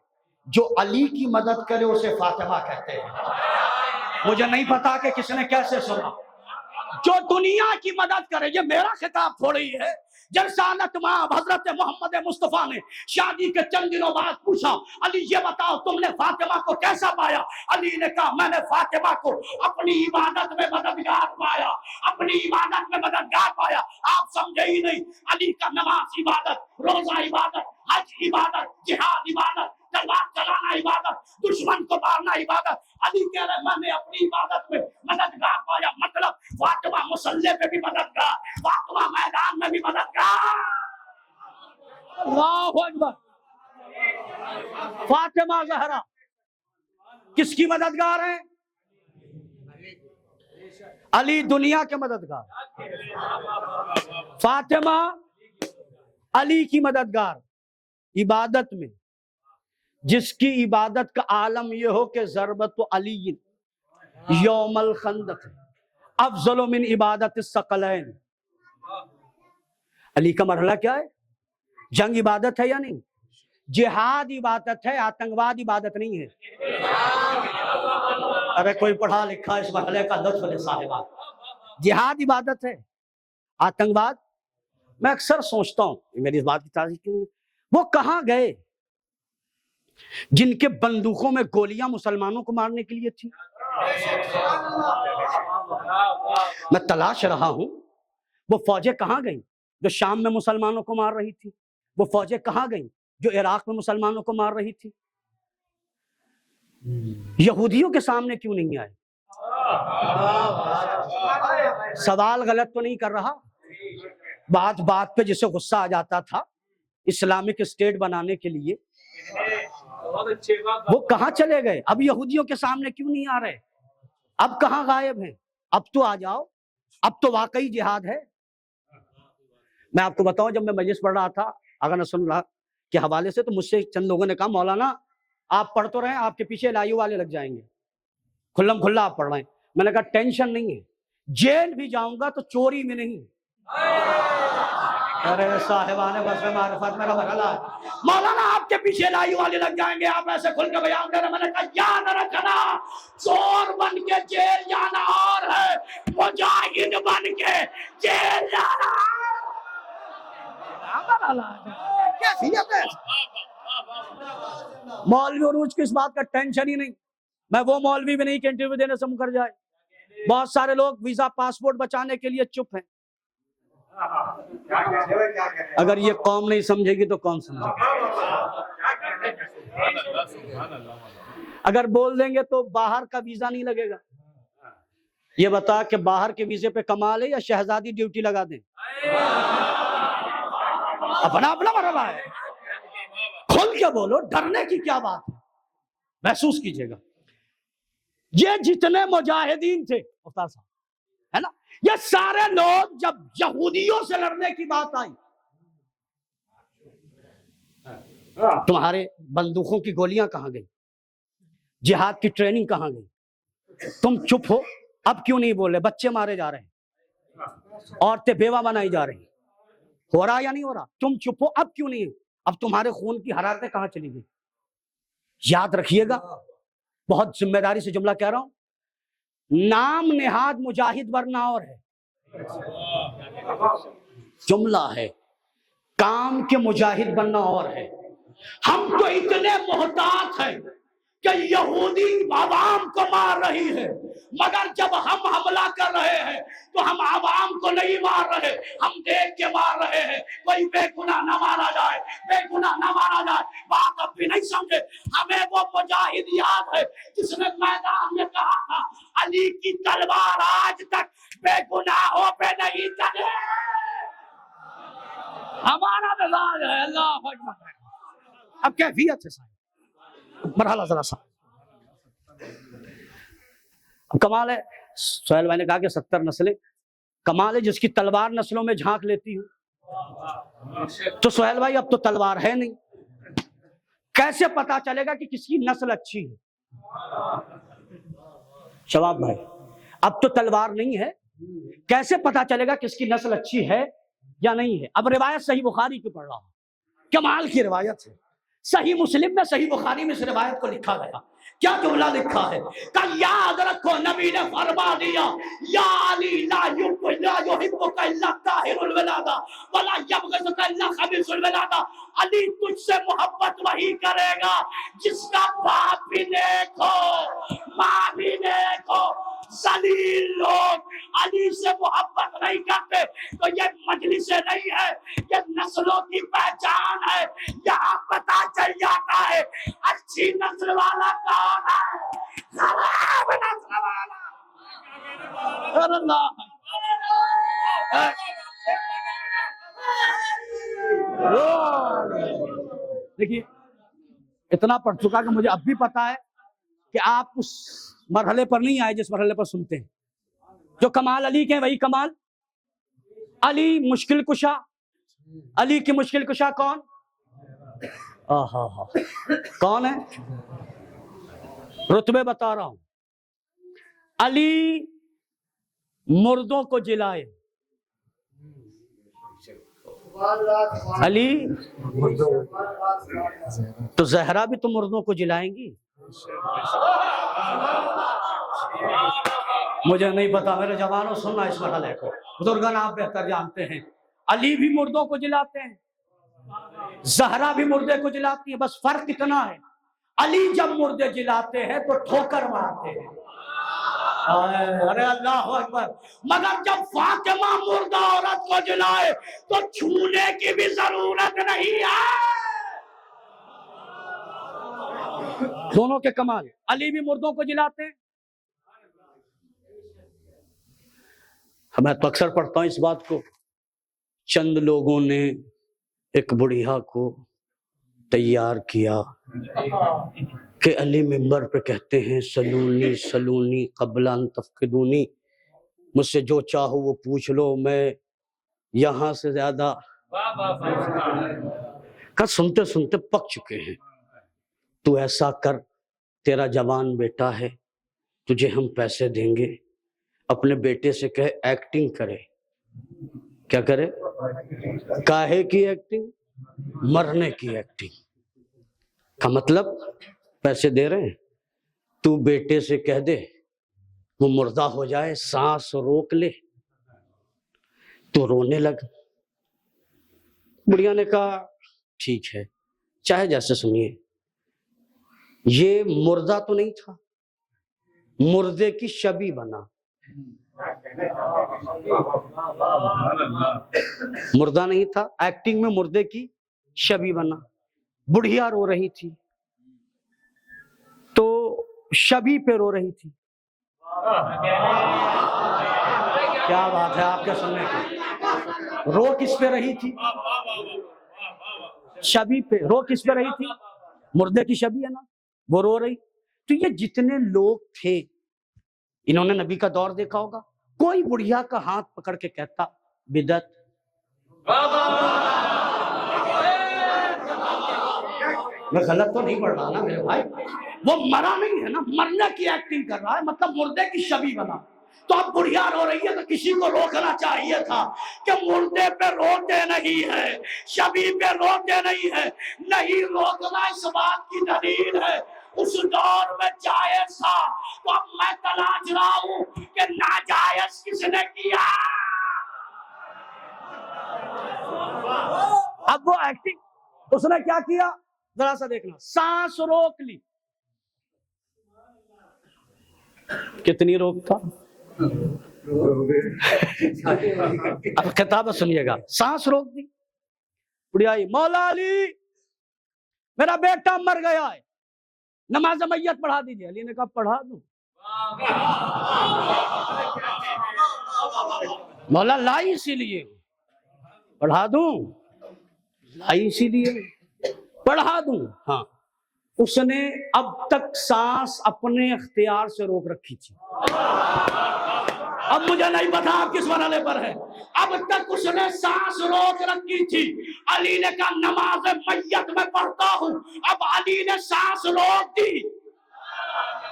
جو علی کی مدد کرے اسے فاطمہ کہتے ہیں. مجھے نہیں پتا کہ کس نے کیسے سنا. جو دنیا کی مدد کرے، یہ میرا خطاب تھوڑی ہے. جب سالت ماں حضرت محمد مصطفیٰ نے شادی کے چند دنوں بعد پوچھا، علی یہ بتاؤ تم نے فاطمہ کو کیسا پایا؟ علی نے کہا میں نے فاطمہ کو اپنی عبادت میں مددگار پایا، اپنی عبادت میں مددگار پایا. آپ سمجھے ہی نہیں. علی کا نماز عبادت، روزہ عبادت، حج عبادت، جہاد عبادت، تلوار چلانا عبادت، دشمن کو مارنا عبادت. علی کہہ رہے میں نے اپنی عبادت میں مددگار پایا. مطلب فاطمہ مصلی پہ بھی مددگار، فاطمہ میدان میں بھی مددگار. اللہ اکبر. فاطمہ زہرا کس کی مددگار ہیں؟ علی دنیا کے مددگار. فاطمہ علی کی مددگار عبادت میں. جس کی عبادت کا عالم یہ ہو کہ ضربت علی یوم الخندق افضل من عبادت الثقلین. علی کا مرحلہ کیا ہے؟ جنگ عبادت ہے یا نہیں؟ جہاد عبادت ہے، آتنکواد عبادت نہیں ہے. ارے کوئی پڑھا لکھا اس مرحلے کا لطف لے صاحبان. جہاد عبادت ہے، آتنکواد. میں اکثر سوچتا ہوں، میری اس بات کی تعریف کی، وہ کہاں گئے جن کے بندوقوں میں گولیاں مسلمانوں کو مارنے کے لیے تھی؟ میں تلاش رہا ہوں وہ فوجیں کہاں گئیں جو شام میں مسلمانوں کو مار رہی تھی؟ وہ فوجیں کہاں گئیں جو عراق میں مسلمانوں کو مار رہی تھی؟ یہودیوں کے سامنے کیوں نہیں آئے؟ سوال غلط تو نہیں کر رہا؟ بات بات پہ جسے غصہ آ جاتا تھا اسلامک اسٹیٹ بنانے کے لیے، وہ کہاں چلے گئے؟ اب یہودیوں کے سامنے کیوں نہیں آ رہے؟ اب کہاں غائب ہیں؟ اب تو آ جاؤ، اب تو واقعی جہاد ہے۔ میں آپ کو بتاؤں، جب میں مجلس پڑھ رہا تھا آغا نصر اللہ کے حوالے سے، تو مجھ سے چند لوگوں نے کہا مولانا آپ پڑھ تو رہے ہیں، آپ کے پیچھے لائیو والے لگ جائیں گے، کھلم کھلا آپ پڑھ رہے ہیں۔ میں نے کہا ٹینشن نہیں ہے، جیل بھی جاؤں گا تو چوری میں نہیں۔ ارے صاحبان بس معرفت میرا مرحلہ ہے، مولانا آپ کے پیچھے لائیو والے لگ جائیں گے، آپ ایسے کھل کے بیان دے رہے۔ میں نے کہا یاد رکھنا، چور بن کے جیل جانا اور ہے، مجاہد بن کے جیل جانا مولوی عروج کی اس بات کا ٹینشن ہی نہیں۔ میں وہ مولوی بھی نہیں کہ انٹرویو دینے سے مکر جائے۔ بہت سارے لوگ ویزا پاسپورٹ بچانے کے لیے چپ ہیں۔ اگر یہ قوم نہیں سمجھے گی تو کون سمجھے گی؟ اگر بول دیں گے تو باہر کا ویزا نہیں لگے گا۔ یہ بتا کہ باہر کے ویزے پہ کمال ہے یا شہزادی ڈیوٹی لگا دیں؟ اپنا اپنا مرحلہ ہے، کھل کے بولو، ڈرنے کی کیا بات ہے؟ محسوس کیجئے گا، یہ جتنے مجاہدین تھے استاد صاحب ہے نا، یہ سارے لوگ جب یہودیوں سے لڑنے کی بات آئی، تمہارے بندوقوں کی گولیاں کہاں گئی؟ جہاد کی ٹریننگ کہاں گئی؟ تم چپ ہو، اب کیوں نہیں بول رہے؟ بچے مارے جا رہے ہیں، عورتیں بیوہ بنائی جا رہی ہیں، ہو رہا یا نہیں ہو رہا؟ تم چپ ہو، اب کیوں نہیں؟ اب تمہارے خون کی حرارتیں کہاں چلی گئی؟ یاد رکھیے گا، بہت ذمہ داری سے جملہ کہہ رہا ہوں، نام نہاد مجاہد ورنہ اور ہے، جملہ ہے، کام کے مجاہد بننا اور ہے۔ ہم تو اتنے محتاط ہیں کہ یہودی عوام کو مار رہی ہے، مگر جب ہم حملہ کر رہے ہیں تو ہم عوام کو نہیں مار رہے، ہم دیکھ کے مار رہے ہیں، کوئی بے گناہ نہ مارا جائے، بے گناہ نہ مارا جائے۔ بات اب بھی نہیں سمجھے، ہمیں وہ مجاہد یاد ہے جس نے میدان میں کہا تھا علی کی تلوار آج تک بے گناہوں پہ نہیں چلے۔ ہمارا مزاج ہے، اللہ اکبر۔ اب کیفیت ہے صاحب، مرحلہ ذرا سا کمال ہے۔ سہیل بھائی نے کہا کہ 70 نسلیں، کمال ہے جس کی تلوار نسلوں میں جھانک لیتی ہوں۔ تو سہیل بھائی اب تو تلوار ہے نہیں، کیسے پتا چلے گا کہ کس کی نسل اچھی ہے؟ شباب بھائی اب تو تلوار نہیں ہے، کیسے پتا چلے گا کس کی نسل اچھی ہے یا نہیں ہے؟ اب روایت صحیح بخاری کی پڑھ رہا ہوں، کمال کی روایت ہے، صحیح مسلم میں صحیح بخاری میں اس روایت کو لکھا گیا۔ کیا جملہ لکھا ہے کہ یاد رکھو نبی نے فرما دیا یا علی لا یحبک الا طاہر الولادہ ولا یبغضک الا خبیث الولادہ۔ علی تجھ سے محبت وہی کرے گا جس کا باپ بھی نیک ہو، ماں بھی نیک ہو۔ ذلیل لوگ علی سے محبت نہیں کرتے، تو یہ مجلس نہیں ہے، یہ نسلوں کی پہچان ہے۔ یہاں پتا چل جاتا ہے اچھی نسل والا کون ہے، خراب نسل والا۔ دیکھیے اتنا پڑھ چکا کہ مجھے اب بھی پتا ہے کہ آپ اس مرحلے پر نہیں آئے جس مرحلے پر سنتے ہیں۔ جو کمال علی کے وہی کمال علی مشکل کشا۔ علی کی مشکل کشا کون؟ کون ہے؟ رتبے بتا رہا ہوں۔ علی مردوں کو جلائے، علی تو زہرا بھی تو مردوں کو جلائیں گی۔ مجھے نہیں پتا، میرے جوانوں سننا اس مرحلے کو، بزرگان آپ بہتر جانتے ہیں۔ علی بھی مردوں کو جلاتے ہیں، زہرا بھی مردے کو جلاتی ہے، بس فرق اتنا ہے علی جب مردے جلاتے ہیں تو ٹھوکر مارتے ہیں، ارے اللہ اکبر، مگر جب فاطمہ مردہ عورت کو جلائے تو چھونے کی بھی ضرورت نہیں ہے۔ دونوں کے کمال. علی بھی مردوں کو جلاتے ہیں. میں تو اکثر پڑھتا ہوں اس بات کو. چند لوگوں نے ایک بڑھیا کو تیار کیا کہ علی ممبر پہ کہتے ہیں سلونی سلونی قبل ان تفقدونی، مجھ سے جو چاہو وہ پوچھ لو، میں یہاں سے زیادہ کا سنتے سنتے پک چکے ہیں. تو ایسا کر، تیرا جوان بیٹا ہے، تجھے ہم پیسے دیں گے، اپنے بیٹے سے کہے ایکٹنگ کرے. کیا کرے؟ کاہے کی ایکٹنگ؟ مرنے کی ایکٹنگ. کا مطلب پیسے دے رہے ہیں، تو بیٹے سے کہہ دے وہ مردہ ہو جائے، سانس روک لے، تو رونے لگ. بڑھیا نے کہا ٹھیک ہے، چاہے جیسے سنیے. یہ مردہ تو نہیں تھا، مردے کی شبیہ بنا. مردہ نہیں تھا، ایکٹنگ میں مردے کی شبیہ بنا. بڑھیا رو رہی تھی تو شبیہ پہ رو رہی تھی. کیا بات ہے آپ کے سننے کی. رو کس پہ رہی تھی؟ شبیہ پہ. رو کس پہ رہی تھی؟ مردے کی شبیہ ہے نا، وہ رو رہی. تو یہ جتنے لوگ تھے، انہوں نے نبی کا دور دیکھا ہوگا. کوئی بڑھیا کا ہاتھ پکڑ کے کہتا بدعت. میں غلط تو نہیں پڑھ رہا نا میرے بھائی؟ وہ مرا نہیں ہے نا، مرنے کی ایکٹنگ کر رہا ہے، مطلب مردے کی شبیہ بنا. تو اب بڑھیا رو رہی ہے تو کسی کو روکنا چاہیے تھا کہ مردے پہ روتے نہیں ہے، شبیہ پہ روتے نہیں ہے. نہیں روکنا اس بات کی دلیل ہے اس دور میں جائز تھا. تو اب میں تلاش رہا ہوں کہ ناجائز کس نے کیا. اب وہ ایکٹنگ اس نے کیا کیا ذرا سا دیکھنا. سانس روک لی. کتنی روک تھا؟ اب خطاب سنیے گا. سانس روک دی. بڑھیا مولا علی میرا بیٹا مر گیا ہے، نماز میت پڑھا دیجیے. علی نے کہا پڑھا دوں. مولا لائی اسی لیے پڑھا دوں، لائی اسی لیے پڑھا دوں. ہاں، اس نے اب تک سانس اپنے اختیار سے روک رکھی تھی. اب مجھے نہیں پتا آپ کس مرحلے پر ہے. اب تک اس نے سانس روک رکھی تھی. علی نے کہا نماز میت میں پڑھتا ہوں. اب علی نے سانس روک دی.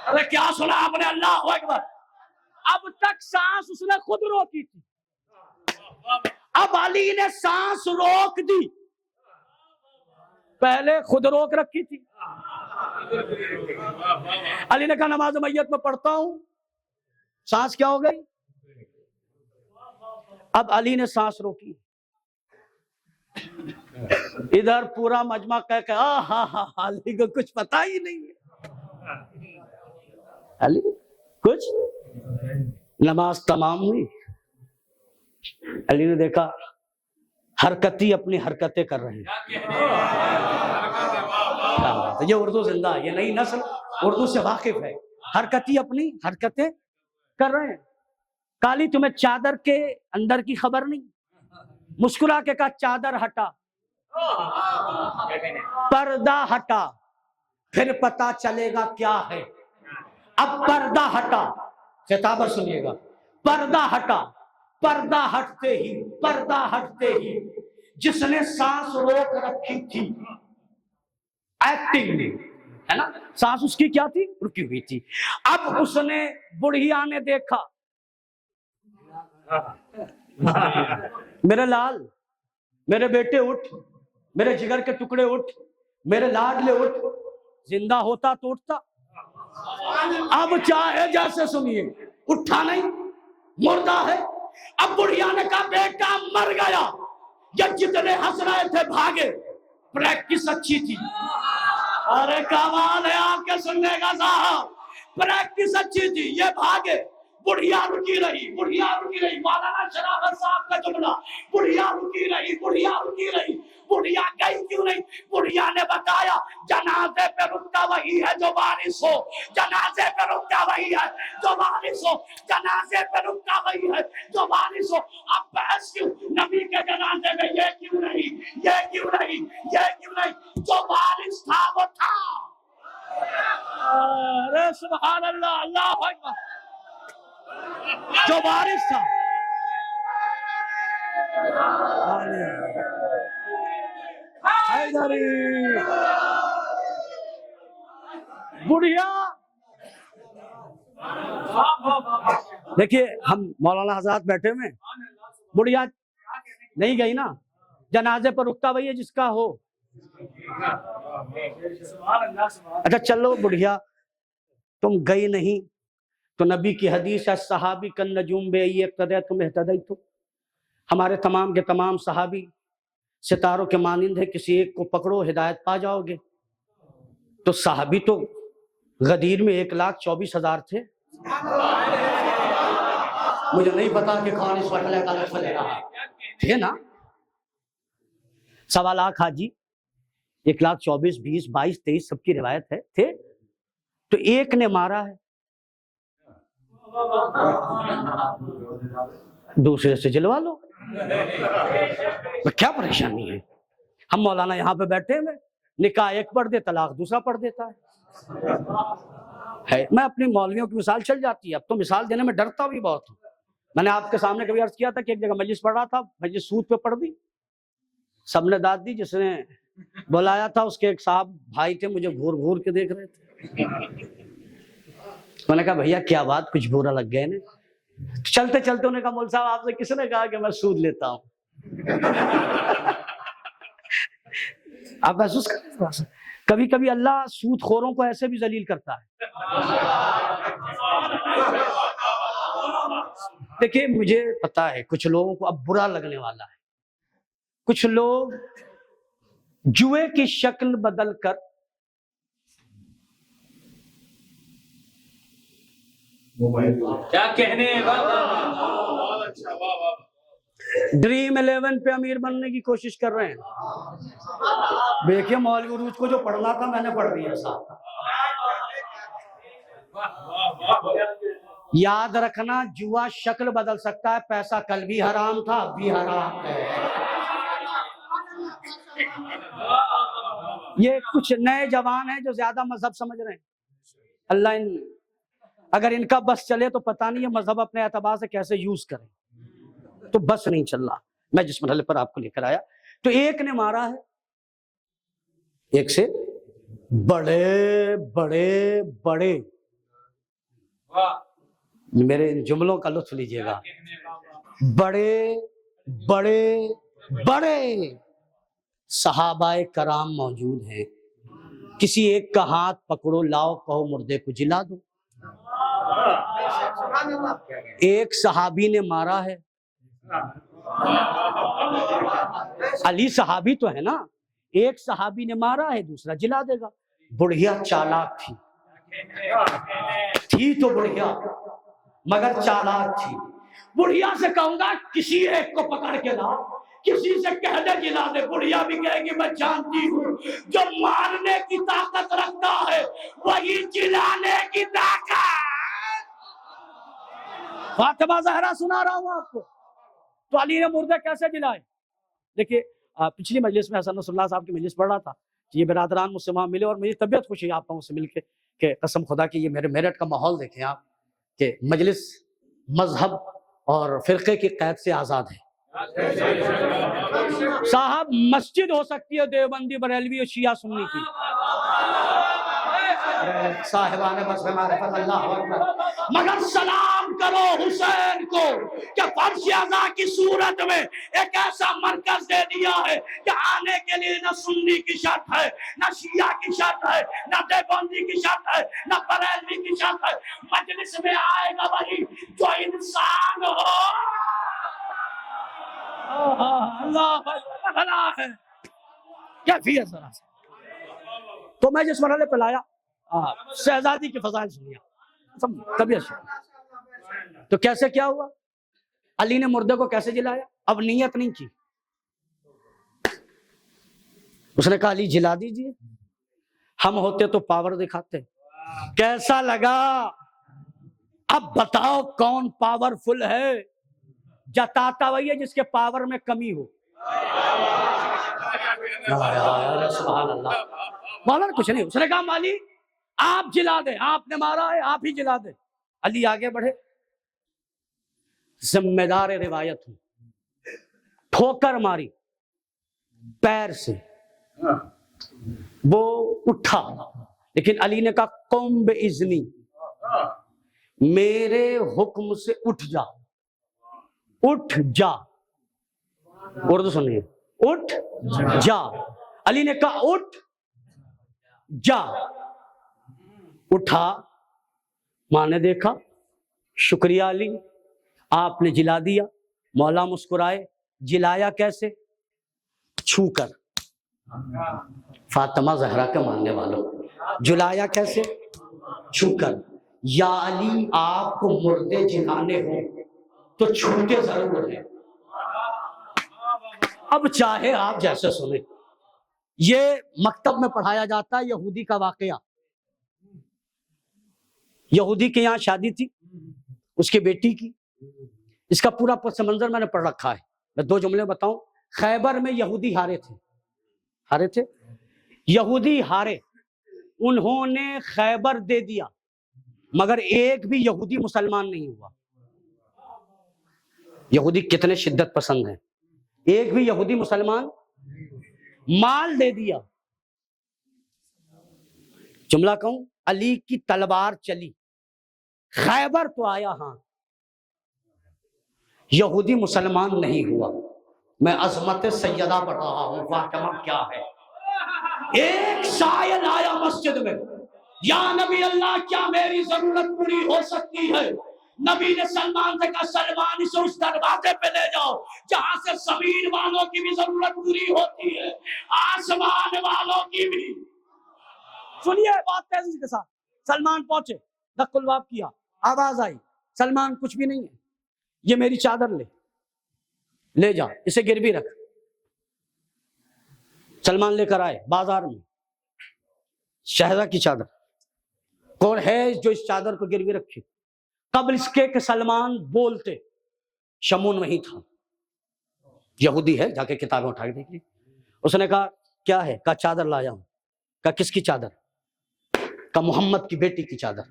ارے کیا سنا آپ نے؟ اللہ اکبر. اب تک سانس اس نے خود روکی تھی، اب علی نے سانس روک دی. پہلے خود روک رکھی تھی. علی نے کہا نماز میت میں پڑھتا ہوں. سانس کیا ہو گئی؟ اب علی نے سانس روکی. ادھر پورا مجمع کہہ کہ علی کو کچھ پتا ہی نہیں ہے. علی کچھ نماز تمام ہوئی. علی نے دیکھا حرکتی اپنی حرکتیں کر رہے ہیں. یہ اردو زندہ ہے، یہ نئی نسل اردو سے واقف ہے. حرکتی اپنی حرکتیں کر رہے ہیں. کالی تمہیں چادر کے اندر کی خبر نہیں؟ مسکرا کے کہا چادر ہٹا، پردہ ہٹا، پھر پتا چلے گا کیا ہے. اب پردہ ہٹا. خطاب سنیے گا. پردہ ہٹا. پردہ ہٹتے ہی جس نے سانس روک رکھی تھی ایکٹنگ میں، ہے نا، سانس اس کی کیا تھی؟ رکی ہوئی تھی. اب اس نے بڑھیا نے دیکھا میرے لال، میرے بیٹے اٹھ، میرے جگر کے ٹکڑے اٹھ، میرے لاڈلے اٹھ. زندہ ہوتا تو اٹھتا. اب چاہے جیسے سنیے، اٹھا نہیں، مردہ ہے. اب بڑھیا نے کہا بیٹا مر گیا. یہ جتنے ہنس رہے تھے بھاگے. پریکٹس اچھی تھی. ارے کمال ہے آپ کے سننے کا صاحب. پریکٹس اچھی تھی، یہ بھاگے. بڑھیا رکی رہی، بڑھیا رکی رہی، مولانا شرافت صاحب کا جملہ، بڑھیا رکی رہی، بڑھیا رکی رہی، بڑھیا گئی کیوں نہیں؟ بڑھیا نے بتایا جنازے پہ رکتا وہی ہے جو وارث ہو، جنازے پہ رکتا وہی ہے جو وارث ہو، جنازے پہ رکتا وہی ہے جو وارث ہو۔ اب بحث کیوں؟ نبی کے جنازے میں یہ کیوں نہیں، یہ کیوں نہیں، یہ کیوں نہیں؟ جو وارث تھا وہ تھا۔ ارے سبحان اللہ، اللہ اکبر، جو وارث تھا۔ بڑھیا دیکھیے، ہم مولانا حضرات بیٹھے ہوئے، بڑھیا نہیں گئی نا، جنازے پر رکتا وہی ہے جس کا ہو۔ اچھا چلو بڑھیا تم گئی نہیں تو نبی کی حدیث ہے صحابی کن نجوم بے اقتدیتم اہتدیتم، ہمارے تمام کے تمام صحابی ستاروں کے مانند ہے، کسی ایک کو پکڑو ہدایت پا جاؤ گے۔ تو صحابی تو غدیر میں 1,24,000 تھے، مجھے نہیں پتا کہ کون اس وقت اللہ تعالیٰ لے رہا تھے نا، 1.25 لاکھ حاجی، 1,24,000 20 22 23 سب کی روایت ہے تھے، تو ایک نے مارا ہے، دوسرے سے جلوا لو، کیا پریشانی ہے؟ ہم مولانا یہاں پہ بیٹھے ہوئے، نکاح ایک پڑھ دے طلاق دوسرا پڑھ دیتا ہے۔ میں اپنی مولویوں کی مثال چل جاتی ہے، اب تو مثال دینے میں ڈرتا بھی بہت ہوں۔ میں نے آپ کے سامنے کبھی عرض کیا تھا کہ ایک جگہ مجلس پڑھ رہا تھا، مجلس سود پہ پڑھ دی، سب نے داد دی، جس نے بلایا تھا اس کے ایک صاحب بھائی تھے، مجھے گھور گھور کے دیکھ رہے تھے، میں نے کہا بھیا کیا بات، کچھ برا لگ گئے نا؟ چلتے چلتے انہوں نے کہا مول صاحب آپ سے کس نے کہا کہ میں سود لیتا ہوں؟ آپ محسوس کریں، کبھی کبھی اللہ سود خوروں کو ایسے بھی ذلیل کرتا ہے۔ دیکھیں مجھے پتا ہے کچھ لوگوں کو اب برا لگنے والا ہے، کچھ لوگ جوئے کی شکل بدل کر کیا کہنے، ڈریم 11 پہ امیر بننے کی کوشش کر رہے ہیں۔ دیکھیے مولوی عروج کو جو پڑھنا تھا میں نے پڑھ دیا صاحب۔ یاد رکھنا جوا شکل بدل سکتا ہے، پیسہ کل بھی حرام تھا اب بھی حرام ہے۔ یہ کچھ نئے جوان ہیں جو زیادہ مذہب سمجھ رہے ہیں، اللہ اگر ان کا بس چلے تو پتہ نہیں یہ مذہب اپنے اعتبار سے کیسے یوز کریں، تو بس نہیں چل رہا۔ میں جس مرحلے پر آپ کو لے کر آیا، تو ایک نے مارا ہے، ایک سے بڑے بڑے بڑے، میرے ان جملوں کا لطف لیجئے گا، بڑے بڑے بڑے صحابہ کرام موجود ہیں، کسی ایک کا ہاتھ پکڑو لاؤ کہو مردے کو جلا دو۔ ایک صحابی نے مارا ہے، علی صحابی تو ہے نا، ایک صحابی نے مارا ہے دوسرا جلا دے گا۔ بڑھیا چالاک تھی تو بڑھیا مگر چالاک تھی۔ بڑھیا سے کہوں گا کسی ایک کو پکڑ کے لا، کسی سے کہہ دے جلا دے، بڑھیا بھی کہے گی میں جانتی ہوں جو مارنے کی طاقت رکھتا ہے وہی جلانے کی طاقت۔ فاطمہ زہرا سنا رہا ہوں آپ کو، تو علی نے مردے کیسے جلائے؟ دیکھیے پچھلی مجلس میں حسن نصر اللہ صاحب کی مجلس پڑھ رہا تھا، یہ برادران مجھ سے وہاں ملے اور مجھے طبیعت خوشی آپ کو سے مل کے کہ قسم خدا کی یہ میرے میرٹ کا ماحول دیکھیں آپ کہ مجلس مذہب اور فرقے کی قید سے آزاد ہے۔ صاحب مسجد ہو سکتی ہے دیوبندی بریلوی اور شیعہ سنی کی، صاحبان بس معرفت اللہ اکبر، مگر سلام کرو حسین کو کہ فرش اعضاء کی صورت میں ایک ایسا مرکز دے دیا ہے کہ آنے کے لیے نہ سنی کی شرط ہے، نہ شیعہ کی شرط ہے، نہ دیوبندی کی شرط ہے، نہ بریلوی کی شرط ہے، مجلس میں آئے گا وہی جو انسان ہو۔ اللہ ہے کیا فیس ذرا سے۔ تو میں جس مرحلے پہ لایا شہزادی کی فضائل سنیا طبیعت سے تو کیسے کیا ہوا؟ علی نے مردے کو کیسے جلایا؟ اب نیت نہیں کی، اس نے کہا علی جلا دیجئے، ہم ہوتے تو پاور دکھاتے۔ کیسا لگا؟ اب بتاؤ کون پاورفل ہے؟ جتاتا وہی ہے جس کے پاور میں کمی ہو۔ سبحان اللہ۔ مولانا کچھ نہیں، اس نے کہا علی آپ جلا دیں، آپ نے مارا ہے آپ ہی جلا دیں۔ علی آگے بڑھے، ذمہ دار روایت ہوں، ٹھوکر ماری پیر سے، وہ اٹھا، لیکن علی نے کہا قم باذنی، میرے حکم سے اٹھ جا، اٹھ جا، اردو سنیے، اٹھ جا۔ علی نے کہا اٹھ جا، اٹھا، ماں نے دیکھا، شکریہ علی آپ نے جلا دیا۔ مولا مسکرائے، جلایا کیسے؟ چھو کر۔ فاطمہ زہرا کے ماننے والوں، جلایا کیسے؟ چھو کر۔ یا علی آپ کو مردے جلانے ہوں تو چھوٹے ضرور ہیں، اب چاہے آپ جیسے سنیں۔ یہ مکتب میں پڑھایا جاتا ہے یہودی کا واقعہ۔ یہودی کے یہاں شادی تھی اس کی بیٹی کی، اس کا پورا پس منظر میں نے پڑھ رکھا ہے، میں 2 جملے بتاؤں۔ خیبر میں یہودی ہارے تھے، یہودی ہارے، انہوں نے خیبر دے دیا، مگر ایک بھی یہودی مسلمان نہیں ہوا۔ یہودی کتنے شدت پسند ہیں، ایک بھی یہودی مسلمان، مال دے دیا۔ جملہ کہوں، علی کی تلوار چلی، خیبر تو آیا، ہاں یہودی مسلمان نہیں ہوا۔ میں عظمت سیدہ پڑھ رہا ہوں، فاطمہ کیا ہے۔ ایک سائل آیا مسجد میں، یا نبی اللہ کیا میری ضرورت پوری ہو سکتی ہے؟ نبی نے سلمان سے کہا سلمان اسے اس دروازے پہ لے جاؤ جہاں سے زمین والوں کی بھی ضرورت پوری ہوتی ہے، آسمان والوں کی بھی۔ سنیے بات تیزی کے ساتھ۔ سلمان پہنچے، دق الباب کیا، آواز آئی، سلمان کچھ بھی نہیں ہے، یہ میری چادر لے جا، اسے گروی رکھ۔ سلمان لے کر آئے بازار میں، شہزہ کی چادر۔ کون ہے جو اس چادر کو گروی رکھے؟ قبل اس کے کہ سلمان بولتے، شمون وہیں تھا، یہودی ہے، جا کے کتابیں اٹھا کے دیکھ لی۔ اس نے کہا کیا ہے؟ کہا چادر لایا ہوں۔ کہا کس کی چادر؟ کہا محمد کی بیٹی کی چادر۔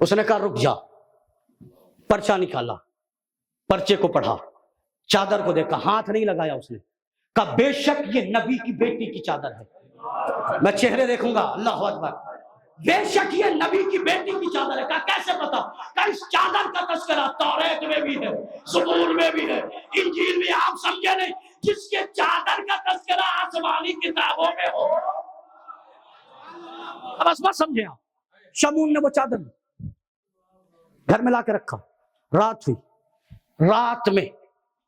اس نے کہا رک جا، پرچہ نکالا، پرچے کو پڑھا، چادر کو دیکھا، ہاتھ نہیں لگایا اس نے۔ کہا بے شک یہ نبی کی بیٹی کی چادر ہے، میں چہرے دیکھوں گا، اللہ اکبر، بے شک یہ نبی کی بیٹی کی چادر ہے۔ کہا کیسے پتا؟ کہا اس چادر کا تذکرہ توریت میں بھی ہے، زبور میں بھی ہے، انجیل میں، آپ سمجھے نہیں؟ جس کے چادر کا تذکرہ آسمانی کتابوں میں ہو۔ اب اس بات سمجھے آپ، شمون نے وہ چادر گھر میں لا کے رکھا، رات ہوئی، رات میں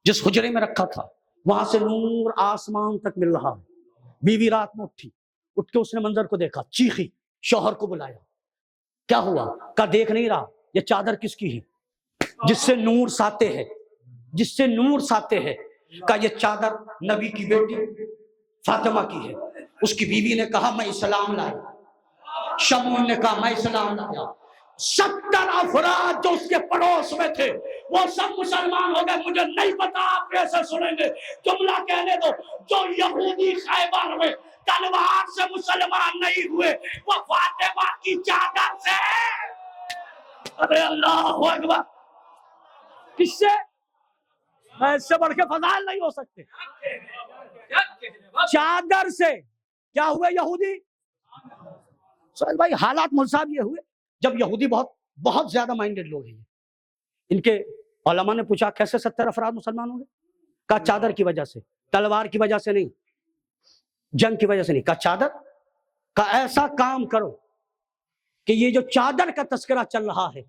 جس حجرے میں رکھا تھا وہاں سے نور آسمان تک مل رہا ہے۔ بیوی رات میں اٹھی، اٹھ کے اس نے منظر کو دیکھا، چیخی، شوہر کو بلایا، کیا ہوا؟ کہا دیکھ نہیں رہا یہ چادر کس کی ہے؟ جس سے نور ساتے ہیں، جس سے نور ساتے ہیں۔ کہا یہ چادر نبی کی بیٹی فاطمہ کی ہے۔ اس کی بیوی نے کہا میں اسلام لایا۔ شمون نے کہا میں اسلام لایا۔ 70 افراد جو اس کے پڑوس میں تھے وہ سب مسلمان ہو گئے۔ مجھے نہیں پتا آپ کیسے سنیں گے، جملہ کہنے دو۔ جو یہودی خیبر میں تلوار سے مسلمان نہیں ہوئے وہ فاطمہ کی چادر سے۔ ارے اللہ اکبر، کس سے؟ اس سے بڑھ کے فضائل نہیں ہو سکتے۔ چادر سے کیا ہوئے یہودی؟ سہیل بھائی حالات ملصاب یہ ہوئے جب یہودی بہت زیادہ مائنڈڈ لوگ ہیں۔ ان کے علماء نے پوچھا کیسے 70 افراد مسلمان ہوں گے؟ کہا چادر کی وجہ سے، تلوار کی وجہ سے نہیں، جنگ کی وجہ سے نہیں۔ کہا چادر؟ کہا ایسا کام کرو کہ یہ جو چادر کا تذکرہ چل رہا ہے،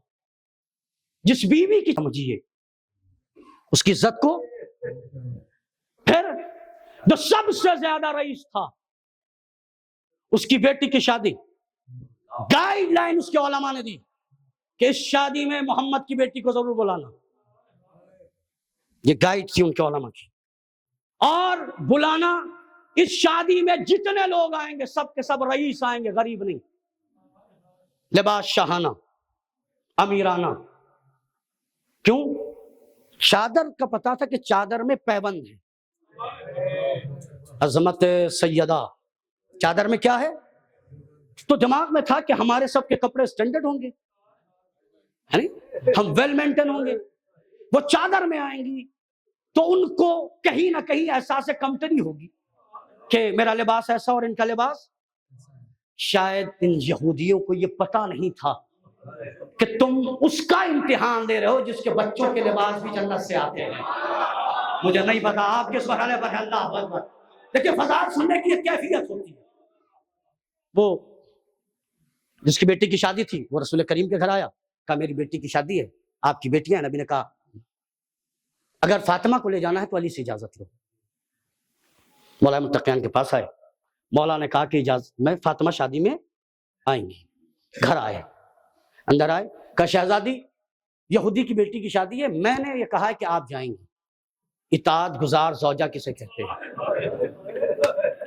جس بیوی کی سمجھیے اس کی عزت کو، پھر جو سب سے زیادہ رئیس تھا اس کی بیٹی کی شادی، گائیڈ لائن اس کے علماء نے دی، کہ اس شادی میں محمد کی بیٹی کو ضرور بلانا. یہ گائیڈ تھی ان کے علماء کی. اور بلانا اس شادی میں جتنے لوگ آئیں گے سب کے سب رئیس آئیں گے، غریب نہیں. لباس شاہانہ، امیرانہ. کیوں؟ چادر کا پتا تھا کہ چادر میں پیبند ہے. عظمت سیدہ چادر میں کیا ہے؟ تو دماغ میں تھا کہ ہمارے سب کے کپڑے سٹینڈرڈ ہوں گے، ہم ویل مینٹین ہوں گے. وہ چادر میں آئیں گی تو ان کو کہیں نہ کہیں احساس کمتری ہوگی کہ میرا لباس ایسا اور ان کا لباس. شاید ان یہودیوں کو یہ پتا نہیں تھا کہ تم اس کا امتحان دے رہے ہو جس کے بچوں کے لباس بھی جنت سے آتے ہیں. مجھے نہیں پتا آپ کس مرحلے پر. اللہ اکبر. لیکن فضائل سننے کی ایک کیفیت ہوتی ہے. وہ جس کی بیٹی کی شادی تھی وہ رسول کریم کے گھر آیا، کہا میری بیٹی کی شادی ہے، آپ کی بیٹی ہے. نبی نے کہا اگر فاطمہ کو لے جانا ہے تو علی سے اجازت لو. مولا متقیان کے پاس آئے، مولا نے کہا کہ اجازت، میں فاطمہ شادی میں آئیں گی. گھر آئے، اندر آئے، کہا شہزادی یہودی کی بیٹی کی شادی ہے، میں نے یہ کہا ہے کہ آپ جائیں گی. اطاعت گزار زوجہ کسے کہتے ہیں؟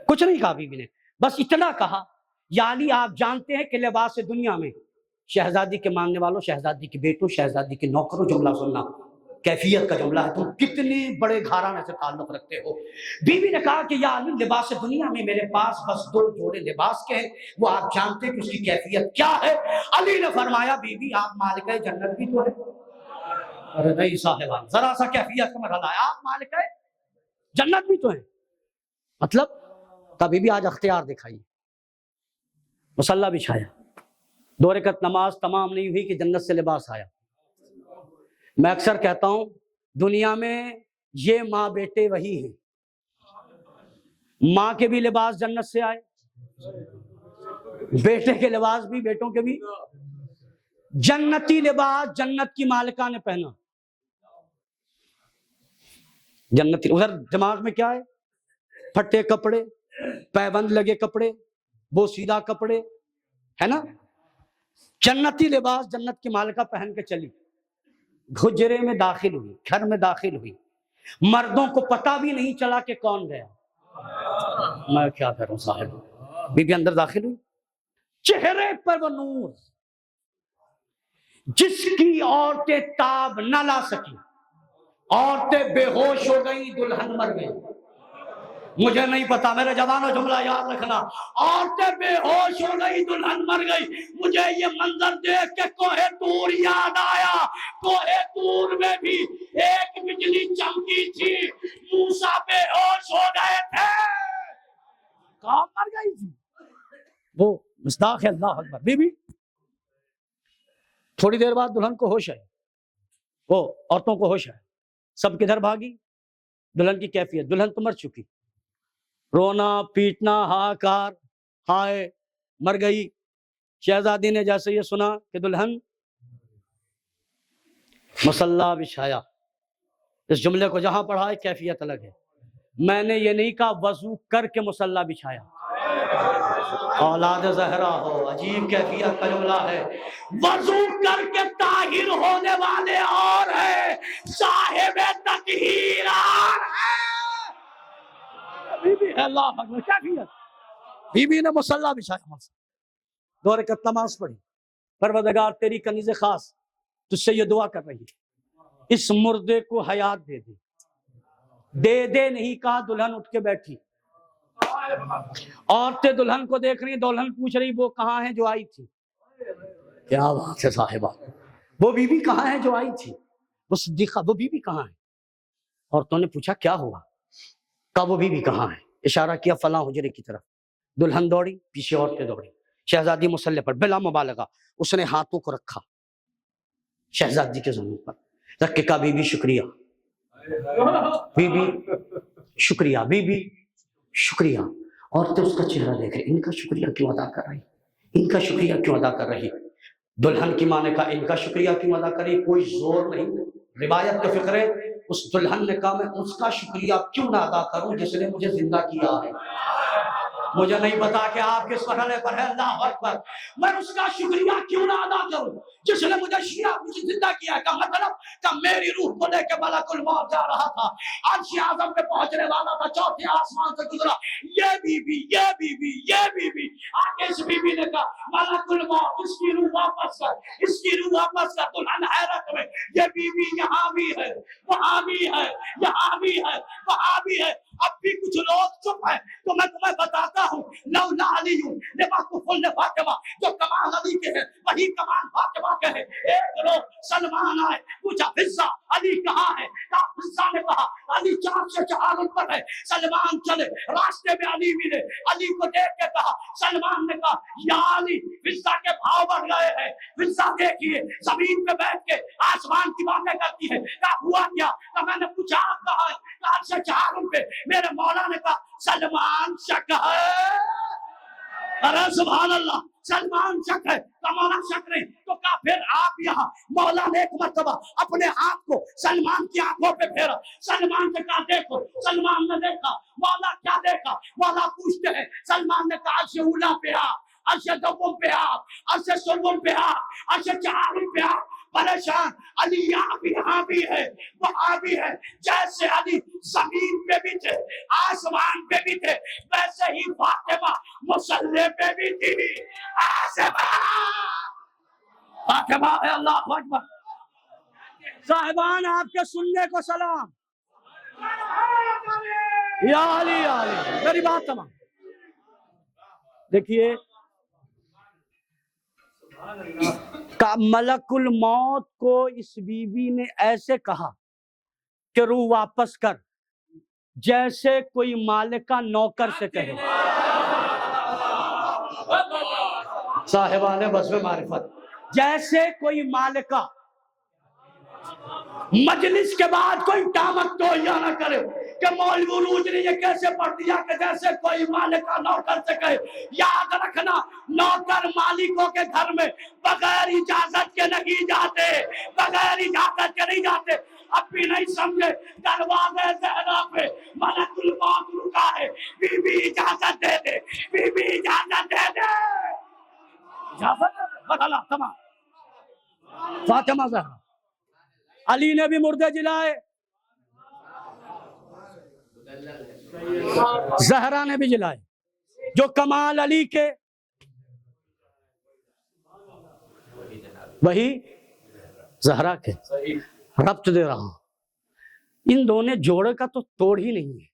کچھ نہیں کہا بیوی نے، بس اتنا کہا یا علی آپ جانتے ہیں کہ لباس دنیا میں شہزادی کے ماننے والوں، شہزادی کے بیٹوں، شہزادی کے نوکروں، جملہ سننا کیفیت کا جملہ ہے، تم کتنے بڑے گھرانے سے تعلق رکھتے ہو. بیوی نے کہا کہ یا علی لباس دنیا میں میرے پاس بس 2 جوڑے لباس کے ہیں، وہ آپ جانتے ہیں کہ اس کی کیفیت کیا ہے. علی نے فرمایا بیوی آپ مالکہ جنت بھی تو ہے. ارے نہیں صاحبان، ذرا سا کیفیت کا مرحلہ ہے، آپ مالکہ جنت بھی تو ہے. مطلب کبھی بھی آج اختیار دکھائیے. مصلی بچھایا، 2 رکعت نماز تمام نہیں ہوئی کہ جنت سے لباس آیا. میں اکثر کہتا ہوں دنیا میں یہ ماں بیٹے وہی ہیں. ماں کے بھی لباس جنت سے آئے، بیٹے کے لباس بھی، بیٹوں کے بھی. جنتی لباس جنت کی مالکہ نے پہنا. جنتی ادھر دماغ میں کیا ہے؟ پھٹے کپڑے، پیبند لگے کپڑے، بوسیدہ کپڑے، ہے نا. جنتی لباس جنت کی مالکہ پہن کے چلی. حجرے میں داخل ہوئی، گھر میں داخل ہوئی، مردوں کو پتہ بھی نہیں چلا کہ کون گیا. میں کیا کروں صاحب. بی بی اندر داخل ہوئی، چہرے پر وہ نور جس کی عورتیں تاب نہ لا سکی. عورتیں بے ہوش ہو گئی، دلہن مر گئی. مجھے نہیں پتا، میرے جوانوں جملہ یاد رکھنا. عورتیں بے ہوش ہو گئی، دلہن مر گئی. مجھے یہ منظر دیکھ کے کوہ طور یاد آیا. کوہ طور میں بھی ایک بجلی چمکی تھی، موسیٰ بے ہوش ہو گئے تھے. کہاں مر گئی تھی وہ؟ مصداق ہے اللہ اکبر. بی بی تھوڑی دیر بعد دلہن کو ہوش ہے، وہ عورتوں کو ہوش ہے. سب کدھر بھاگی؟ دلہن کی کیفیت، دلہن تو مر چکی. رونا پیٹنا، ہاکار، ہائے مر گئی. شہزادی نے جیسے یہ سنا کہ دلہن، مصلی بچھایا. اس جملے کو جہاں پڑھا ہے کیفیت الگ ہے. میں نے یہ نہیں کہا وضو کر کے مصلی بچھایا. اولاد زہرا ہو، عجیب کیفیت کا جملہ ہے. وضو کر کے طاہر ہونے والے اور ہیں، صاحب تطہیر اور ہے. بی بی اللہ اکبر کیفیت. بی بی نے مصلی بچھایا، 2 رکعت نماز پڑھی. پروردگار تیری کنیز خاص تجھ سے یہ دعا کر رہی ہے، اس مردے کو حیات دے دے. دے دے نہیں کہا، دلہن اٹھ کے بیٹھی. عورتیں دلہن کو دیکھ رہی، دلہن پوچھ رہی وہ کہاں ہے جو آئی تھی. کیا بات ہے صاحبہ، وہ بی بی کہاں ہے جو آئی تھی، وہ صدیقہ، وہ بی بی کہاں ہے. عورتوں نے پوچھا کیا ہوا، کہا وہ بی بی کہاں ہے. اشارہ کیا فلاں حجرے کی طرف. دلہن دوڑی، پیچھے عورتیں دوڑی. شہزادی مصلی پر بلا مبالغہ اس نے ہاتھوں کو رکھا شہزادی کے زمین پر، رکھ کے کہا بی بی شکریہ، بی بی شکریہ، بی بی شکریہ. عورتیں اس کا چہرہ دیکھ رہی، ان کا شکریہ کیوں ادا کر رہی، ان کا شکریہ کیوں ادا کر رہی. دلہن کی ماں نے کہا ان کا شکریہ کیوں ادا کر رہی، کوئی زور نہیں. روایت کا فکر ہے اس دلہن نے کہا میں اس کا شکریہ کیوں نہ ادا کروں جس نے مجھے زندہ کیا ہے. مجھے نہیں پتا کہ آپ کس مرحلے پر ہے. اللہ اکبر. میں اس کا شکریہ کیوں نہ ادا کروں جس نے مجھے شیعہ مجھے زندہ کیا. کا مطلب کہ میری روح کو لے کے ملک الموت جا رہا تھا, عرش اعظم پہ پہنچنے والا تھا, چوتھے آسمان سے گزرا. یہ بی بی آگے اس بی بی نے کہا ملک الموت اس کی روح واپس کر, اس کی روح واپس کر. دلہن حیرت میں, یہ بی بی یہاں بھی ہے, وہاں بھی ہے, یہاں بھی ہے, وہاں بھی ہے. اب بھی کچھ لوگ چپ ہیں تو میں تمہیں بتاتا ہوں. لولا علی لما کفل فاطمہ, جو کمال علی کے ہیں وہی کمال فاطمہ کے ہیں. ایک لوگ سلمان آئے, پوچھا فضہ علی کہاں ہے؟ کہا فضہ نے کہا علی 4 سے 4 اوپر ہے. سلمان چلے, راستے میں علی ملے, علی کو دیکھ کے کہا, سلمان نے کہا یا علی فضہ کے بھاؤ بڑھ گئے ہیں. فضہ دیکھیے زمین پہ بیٹھ کے آسمان کی باتیں کرتی ہے. کہا ہوا کیا؟ کہا میں نے پوچھا آپ کہاں ہے؟ 4 سے 4 اوپر. میرے مولا نے کہا سلمان شک ہے. ارے سبحان اللہ, سلمان شک ہے, مولا شک نہیں. تو کہا پھر آپ یہاں. مولا نے ایک مرتبہ اپنے ہاتھ کو سلمان کی آنکھوں پہ پھیرا. سلمان سے کہا دیکھو. سلمان نے دیکھا. مولا کیا دیکھا؟ مولا پوچھتے ہیں. سلمان نے کہا عرش اولا پہ آپ, عرش دوم پہ آپ, عرش سلم پہ آپ, عرش چہارم پہ آپ. پریشان. علی یہاں بھی ہے, وہاں بھی ہے. جیسے علی زمین پہ بھی تھے, آسمان پہ بھی تھے, ویسے ہی فاطمہ مصلی پہ بھی تھی. فاطمہ ہے. اللہ اکبر. صاحبان آپ کے سننے کو سلام. یا علی یا علی. میری بات تمام. دیکھیے کہ ملک الموت کو اس بی بی نے ایسے کہا کہ روح واپس کر, جیسے کوئی مالکہ نوکر سے کہے. صاحبان بس میں معرفت, جیسے کوئی مالکہ مجلس کے بعد کوئی ٹامک تو یا نہ کرے کہ مولوی عروج نے یہ کیسے پڑھ دیا کہ جیسے کوئی مالکہ نوکر سے کہے. یاد رکھنا, نوکر مالکوں کے گھر میں بغیر اجازت کے نہیں جاتے, بغیر اجازت کے نہیں جاتے. اب بھی نہیں سمجھے, دروازے زہرا پہ ملک الموت رکا ہے. بی بی اجازت دے دے, بی بی اجازت دے دے. اجازت بدلا تمام. فاطمہ زہرا. علی نے بھی مردے جلائے, زہرا نے بھی جلائے. جو کمال علی کے وہی زہرا کے. ربط دے رہا ہوں, ان دونوں جوڑے کا تو توڑ ہی نہیں ہے.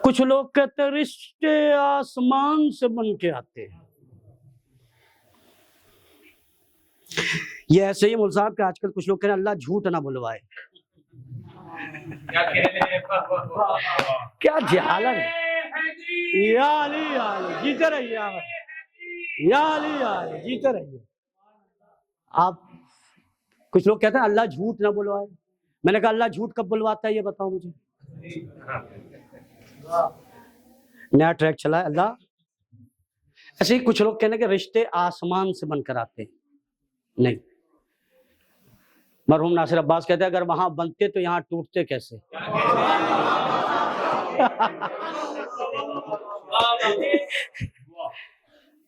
کچھ لوگ کہتے رشتے آسمان سے بن کے آتے ہیں. یہ ایسے ہی مول صاحب کہ آج کل کچھ لوگ کہتے ہیں اللہ جھوٹ نہ بلوائے. کیا جہالت ہے. یا علی یا علی, جیتے رہیے, یا علی یا علی, جیتے رہیے. آپ کچھ لوگ کہتے ہیں اللہ جھوٹ نہ بلوائے. میں نے کہا اللہ جھوٹ کب بلواتا ہے یہ بتاؤ مجھے. نیا ٹریک چلا ہے. اللہ ایسے ہی کچھ لوگ کہتے ہیں کہ رشتے آسمان سے بن کر آتے ہیں. نہیں, مرحوم ناصر عباس کہتے ہیں اگر وہاں بنتے تو یہاں ٹوٹتے کیسے.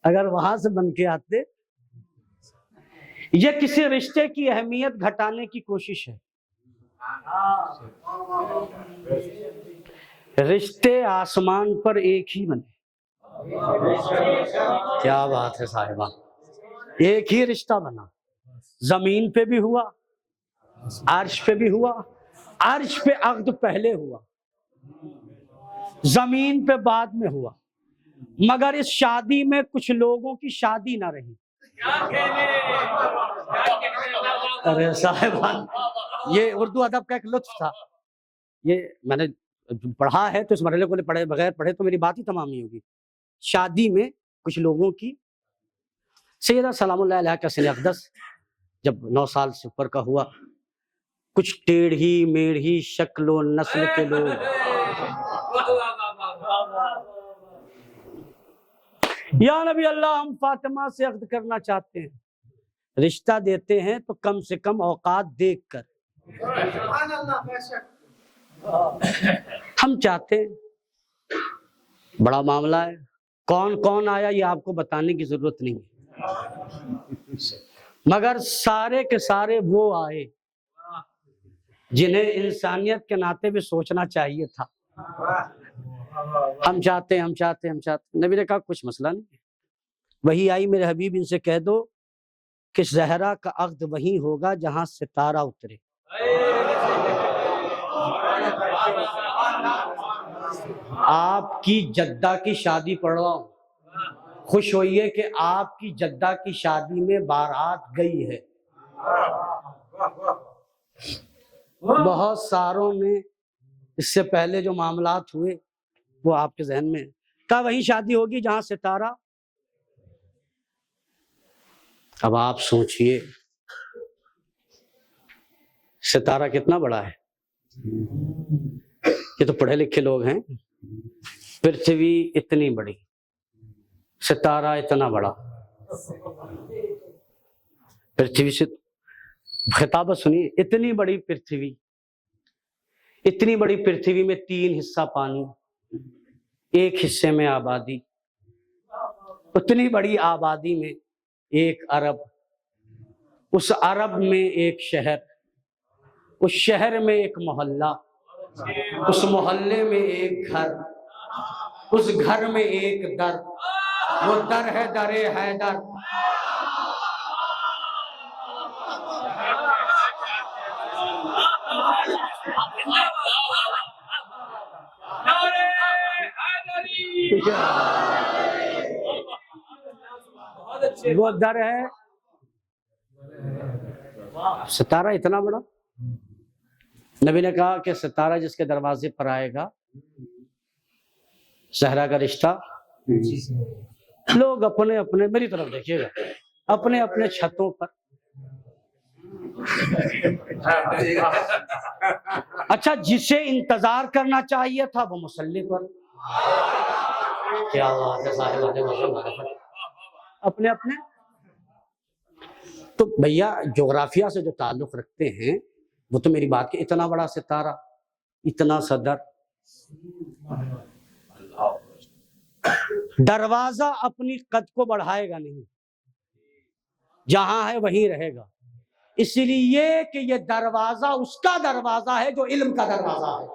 اگر وہاں سے بن کے آتے. یہ کسی رشتے کی اہمیت گھٹانے کی کوشش ہے. رشتے آسمان پر ایک ہی بنے. کیا بات ہے صاحبہ, ایک ہی رشتہ بنا. زمین پہ بھی ہوا, عرش پہ بھی ہوا. عرش پہ عقد پہلے ہوا, زمین پہ بعد میں ہوا. مگر اس شادی میں کچھ لوگوں کی شادی نہ رہی. ارے صاحبان, یہ اردو ادب کا ایک لطف تھا. یہ میں نے پڑھا ہے تو اس مرحلے کو پڑھے بغیر پڑھے تو میری بات ہی تمام نہیں ہوگی. شادی میں کچھ لوگوں کی. سیدہ سلام اللہ علیہ کا سن اقدس جب 9 سال سے اوپر کا ہوا, کچھ ٹیڑھی میڑھی شکل و نسل کے لوگ یا نبی اللہ ہم فاطمہ سے عقد کرنا چاہتے ہیں. رشتہ دیتے ہیں تو کم سے کم اوقات دیکھ کر. ہم چاہتے ہیں بڑا معاملہ ہے. کون کون آیا یہ آپ کو بتانے کی ضرورت نہیں ہے، مگر سارے کے سارے وہ آئے جنہیں انسانیت کے ناطے بھی سوچنا چاہیے تھا. ہم چاہتے ہیں. نبی نے کہا کچھ مسئلہ نہیں، وہی آئی میرے حبیب، ان سے کہہ دو کہ زہرا کا عقد وہیں ہوگا جہاں ستارہ اترے. آپ کی جدہ کی شادی پڑھ رہا ہوں، خوش ہوئیے کہ آپ کی جدہ کی شادی میں بارات گئی ہے. بہت ساروں میں اس سے پہلے جو معاملات ہوئے وہ آپ کے ذہن میں کہا وہیں شادی ہوگی جہاں ستارہ. اب آپ سوچئے ستارہ کتنا بڑا ہے. یہ تو پڑھے لکھے لوگ ہیں. پرتھوی اتنی بڑی، ستارہ اتنا بڑا. پرتھوی سے خطابت سنیے، اتنی بڑی پرتھوی، اتنی بڑی پرتھوی میں 3 حصہ پانی، 1 حصے میں آبادی. اتنی بڑی آبادی میں 1 ارب، اس ارب میں 1 شہر، اس شہر میں 1 محلہ، اس محلے میں 1 گھر، اس گھر میں 1 در، وہ در ہے در حیدر. وہ در ہے. ستارہ اتنا بڑا. نبی نے کہا کہ ستارہ جس کے دروازے پر آئے گا، زہرا کا رشتہ، لوگ اپنے اپنے، میری طرف دیکھیے گا، اپنے اپنے چھتوں پر. اچھا جسے انتظار کرنا چاہیے تھا وہ مصلی پر. کیا بات ہے صاحب، اپنے اپنے. تو بھیا جغرافیہ سے جو تعلق رکھتے ہیں وہ تو میری بات کہ اتنا بڑا ستارہ، اتنا صدر. دروازہ اپنی قد کو بڑھائے گا نہیں، جہاں ہے وہیں رہے گا. اس لیے کہ یہ دروازہ اس کا دروازہ ہے جو علم کا دروازہ ہے.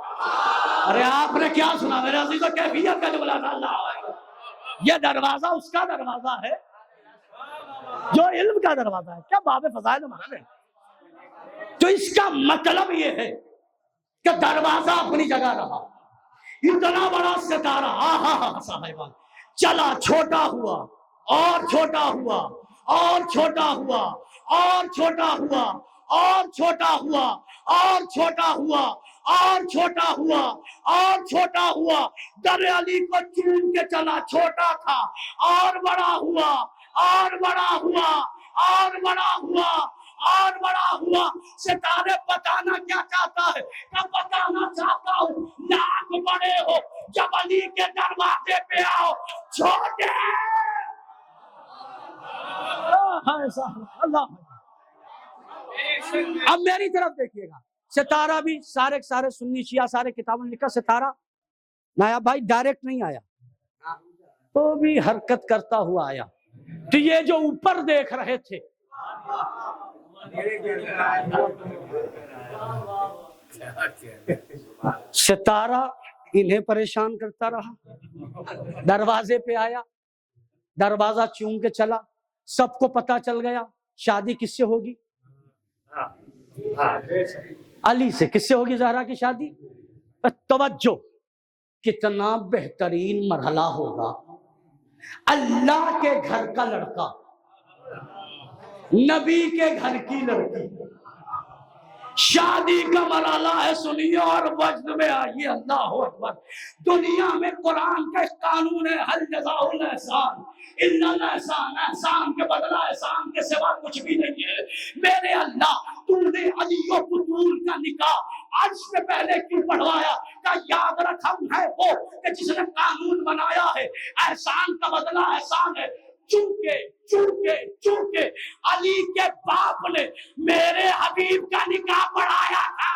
ارے آپ نے کیا سنا میرے عزیزو، کیفیت کا جملہ تھا. یہ دروازہ اس کا دروازہ ہے جو علم کا دروازہ ہے. کیا باب فضائل ہمارا ہے. تو اس کا مطلب یہ ہے کہ دروازہ اپنی جگہ رہا. اتنا بڑا ستارہ صاحبان چلا، چھوٹا ہوا اور چھوٹا ہوا اور چھوٹا ہوا اور چھوٹا ہوا اور چھوٹا ہوا اور چھوٹا ہوا اور چھوٹا ہوا اور چھوٹا ہوا. در علی کو چوم کے چلا، چھوٹا تھا اور بڑا ہوا اور بڑا ہوا اور بڑا ہوا اور بڑا ہوا. ستارے بتانا کیا چاہتا ہے؟ میں بتانا چاہتا ہوں لاکھ بڑے ہو، جب علی کے دروازے پہ آؤ چھوٹے. اللہ. اب میری طرف دیکھیے گا، ستارہ بھی سارے سنی شیعہ سارے کتابوں میں لکھا ستارہ نایاب بھائی ڈائریکٹ نہیں آیا، تو بھی حرکت کرتا ہوا آیا. تو یہ جو اوپر دیکھ رہے تھے ستارہ انہیں پریشان کرتا رہا. دروازے پہ آیا، دروازہ چوم کے چلا، سب کو پتا چل گیا. شادی کس سے ہوگی؟ علی سے. کس سے ہوگی زہرا کی شادی؟ توجہ، کتنا بہترین مرحلہ ہوگا. اللہ کے گھر کا لڑکا، نبی کے گھر کی لڑکی، شادی کا مرحلہ ہے. سنیے اور وجد میں آئیے. اللہ اکبر. دنیا میں قرآن کا ایک قانون ہے، حل جزاء الاحسان الا الاحسان. احسان کے بدلہ احسان کے سوا کچھ بھی نہیں ہے. میرے اللہ، تو نے علی و بطول کا نکاح عرش سے پہلے کیوں پڑھوایا؟ کہ یاد رکھ ہم ہے وہ کہ جس نے قانون بنایا ہے. احسان کا بدلہ احسان ہے. چونکہ علی کے باپ نے میرے حبیب کا نکاح پڑھایا تھا.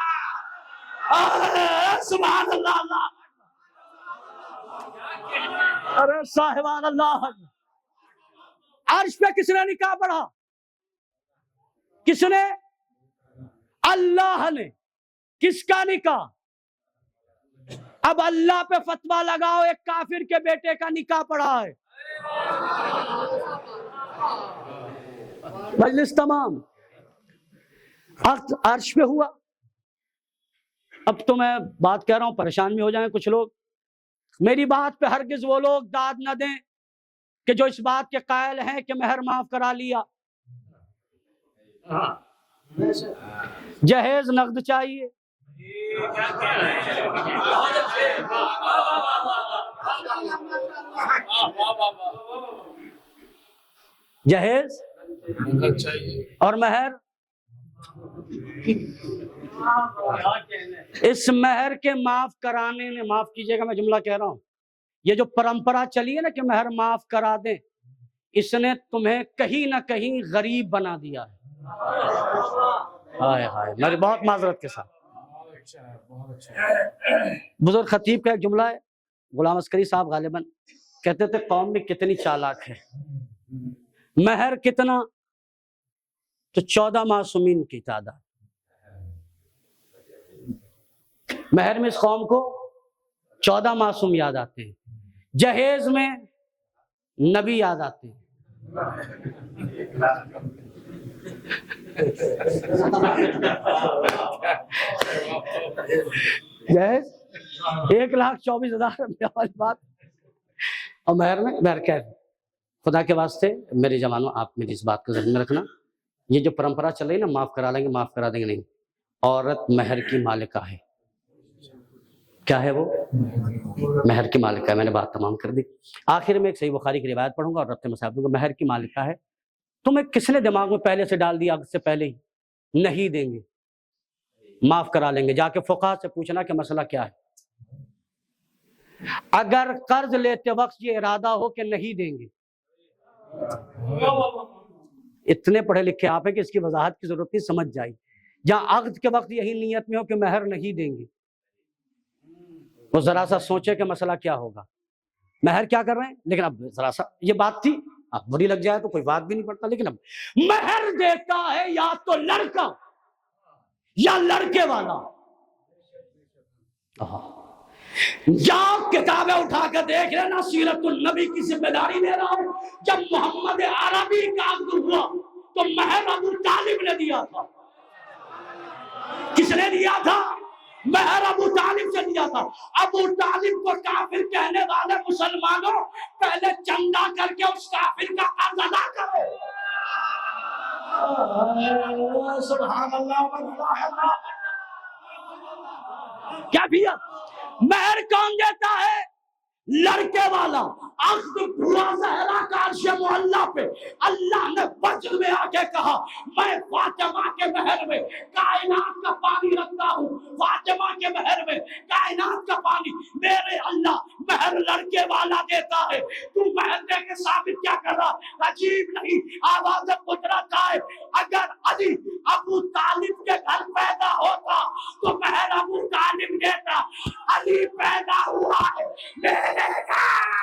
سبحان اللہ. ارے صاحبان اللہ، عرش پہ کس نے نکاح پڑھا؟ کس نے؟ اللہ نے۔ کس کا نکاح؟ اب اللہ پہ فتویٰ لگاؤ ایک کافر کے بیٹے کا نکاح پڑھا ہے۔ مجلس تمام، عرش پہ ہوا۔ اب تو میں بات کہہ رہا ہوں، پریشان بھی ہو جائیں کچھ لوگ۔ میری بات پہ ہرگز وہ لوگ داد نہ دیں کہ جو اس بات کے قائل ہیں کہ مہر معاف کرا لیا، جہیز نقد چاہیے۔ جہیز اور مہر، اس مہر کے معاف کرانے نے، معاف کیجئے گا میں جملہ کہہ رہا ہوں، یہ جو پرمپرا چلی ہے نا کہ مہر معاف کرا دیں، اس نے تمہیں کہیں نہ کہیں غریب بنا دیا ہے۔ ہائے ہائے، میری بہت معذرت کے ساتھ۔ بزرگ خطیب کا ایک جملہ ہے، غلام عسکری صاحب غالباً کہتے تھے قوم میں کتنی چالاک ہے، مہر کتنا؟ تو 14 معصومین کی تعداد۔ مہر میں اس قوم کو 14 معصوم یاد آتے ہیں، جہیز میں نبی یاد آتے ہیں۔ جہیز 1,24,000 روپیہ والی بات، اور مہر میں مہر کہہ خدا کے واسطے میرے جوانوں، آپ میری اس بات کو ذہن میں رکھنا، یہ جو پرمپرا چل رہی نا معاف کرا لیں گے معاف کرا دیں گے، نہیں، عورت مہر کی مالکہ ہے۔ کیا ہے وہ؟ مہر کی مالکہ ہے۔ میں نے بات تمام کر دی۔ آخر میں ایک صحیح بخاری کی روایت پڑھوں گا اور ربط مسائل کو، مہر کی مالکہ ہے۔ تمہیں کس نے دماغ میں پہلے سے ڈال دیا، عقد سے پہلے ہی نہیں دیں گے، معاف کرا لیں گے؟ جا کے فقہا سے پوچھنا کہ مسئلہ کیا ہے۔ اگر قرض لیتے وقت یہ ارادہ ہو کہ نہیں دیں گے، اتنے پڑھے لکھے آپ ہیں کہ اس کی وضاحت کی ضرورت نہیں، سمجھ جائے۔ جہاں عقد کے وقت یہی نیت میں ہو کہ مہر نہیں دیں گے، وہ ذرا سا سوچے کہ مسئلہ کیا ہوگا، مہر کیا کر رہے ہیں۔ لیکن اب ذرا سا یہ بات تھی، اب بری لگ جائے تو کوئی بات بھی نہیں پڑتا، لیکن اب مہر دیتا ہے یا تو لڑکا یا لڑکے والا۔ جاؤ کتابیں اٹھا کے دیکھ لینا، سیرت النبی کی ذمہ داری لے رہا ہوں۔ جب محمد عربی کا عقد ہوا تو مہر ابو طالب نے دیا تھا۔ کس نے دیا تھا؟ مہر ابو طالب سے دیا تھا۔ ابو طالب کو کافر کہنے والے مسلمانوں، پہلے چندہ کر کے اس کافر کا قرض ادا کرو۔ سبحان اللہ۔ کیا بھی مہر کون دیتا ہے؟ لڑکے والا۔ عقد ہوا زہرا کا عرش معلیٰ پہ، اللہ نے وجد میں آ کے کہا میں فاطمہ کے مہر میں کائنات کا پانی رکھتا ہوں، فاطمہ کے مہر میں کائنات کا پانی۔ میرے اللہ مہر لڑکے والا دیتا ہے، تو مہر دے کے ثابت کیا کر رہا؟ عجیب نہیں، آواز قدرت آئے۔ اگر علی ابو طالب کے گھر پیدا ہوتا تو مہر ابو طالب دیتا، علی پیدا ہوا ہے میرے گھر۔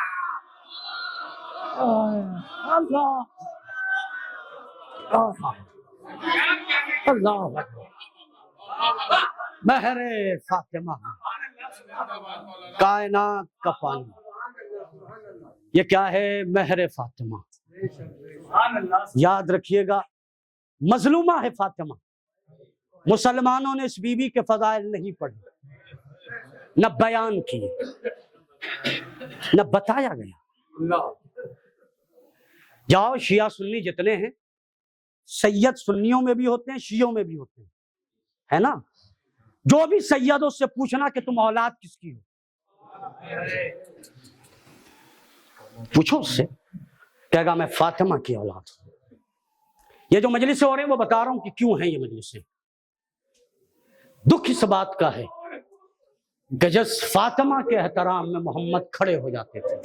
اللہ اللہ، مہر فاطمہ کائنات کا پانی، یہ کیا ہے؟ مہر فاطمہ۔ یاد رکھیے گا، مظلومہ ہے فاطمہ۔ مسلمانوں نے اس بی بی کے فضائل نہیں پڑھے، نہ بیان کیے، نہ بتایا گیا۔ جاؤ شیعہ سنی جتنے ہیں، سید سنیوں میں بھی ہوتے ہیں، شیعوں میں بھی ہوتے ہیں، ہے نا؟ جو بھی سید اس سے پوچھنا کہ تم اولاد کس کی ہو، پوچھو اس سے، کہے گا میں فاطمہ کی اولاد ہوں۔ یہ جو مجلسیں ہو رہے ہیں وہ بتا رہا ہوں کہ کیوں ہیں یہ مجلسیں۔ دکھ اس بات کا ہے کہ جس فاطمہ کے احترام میں محمد کھڑے ہو جاتے تھے،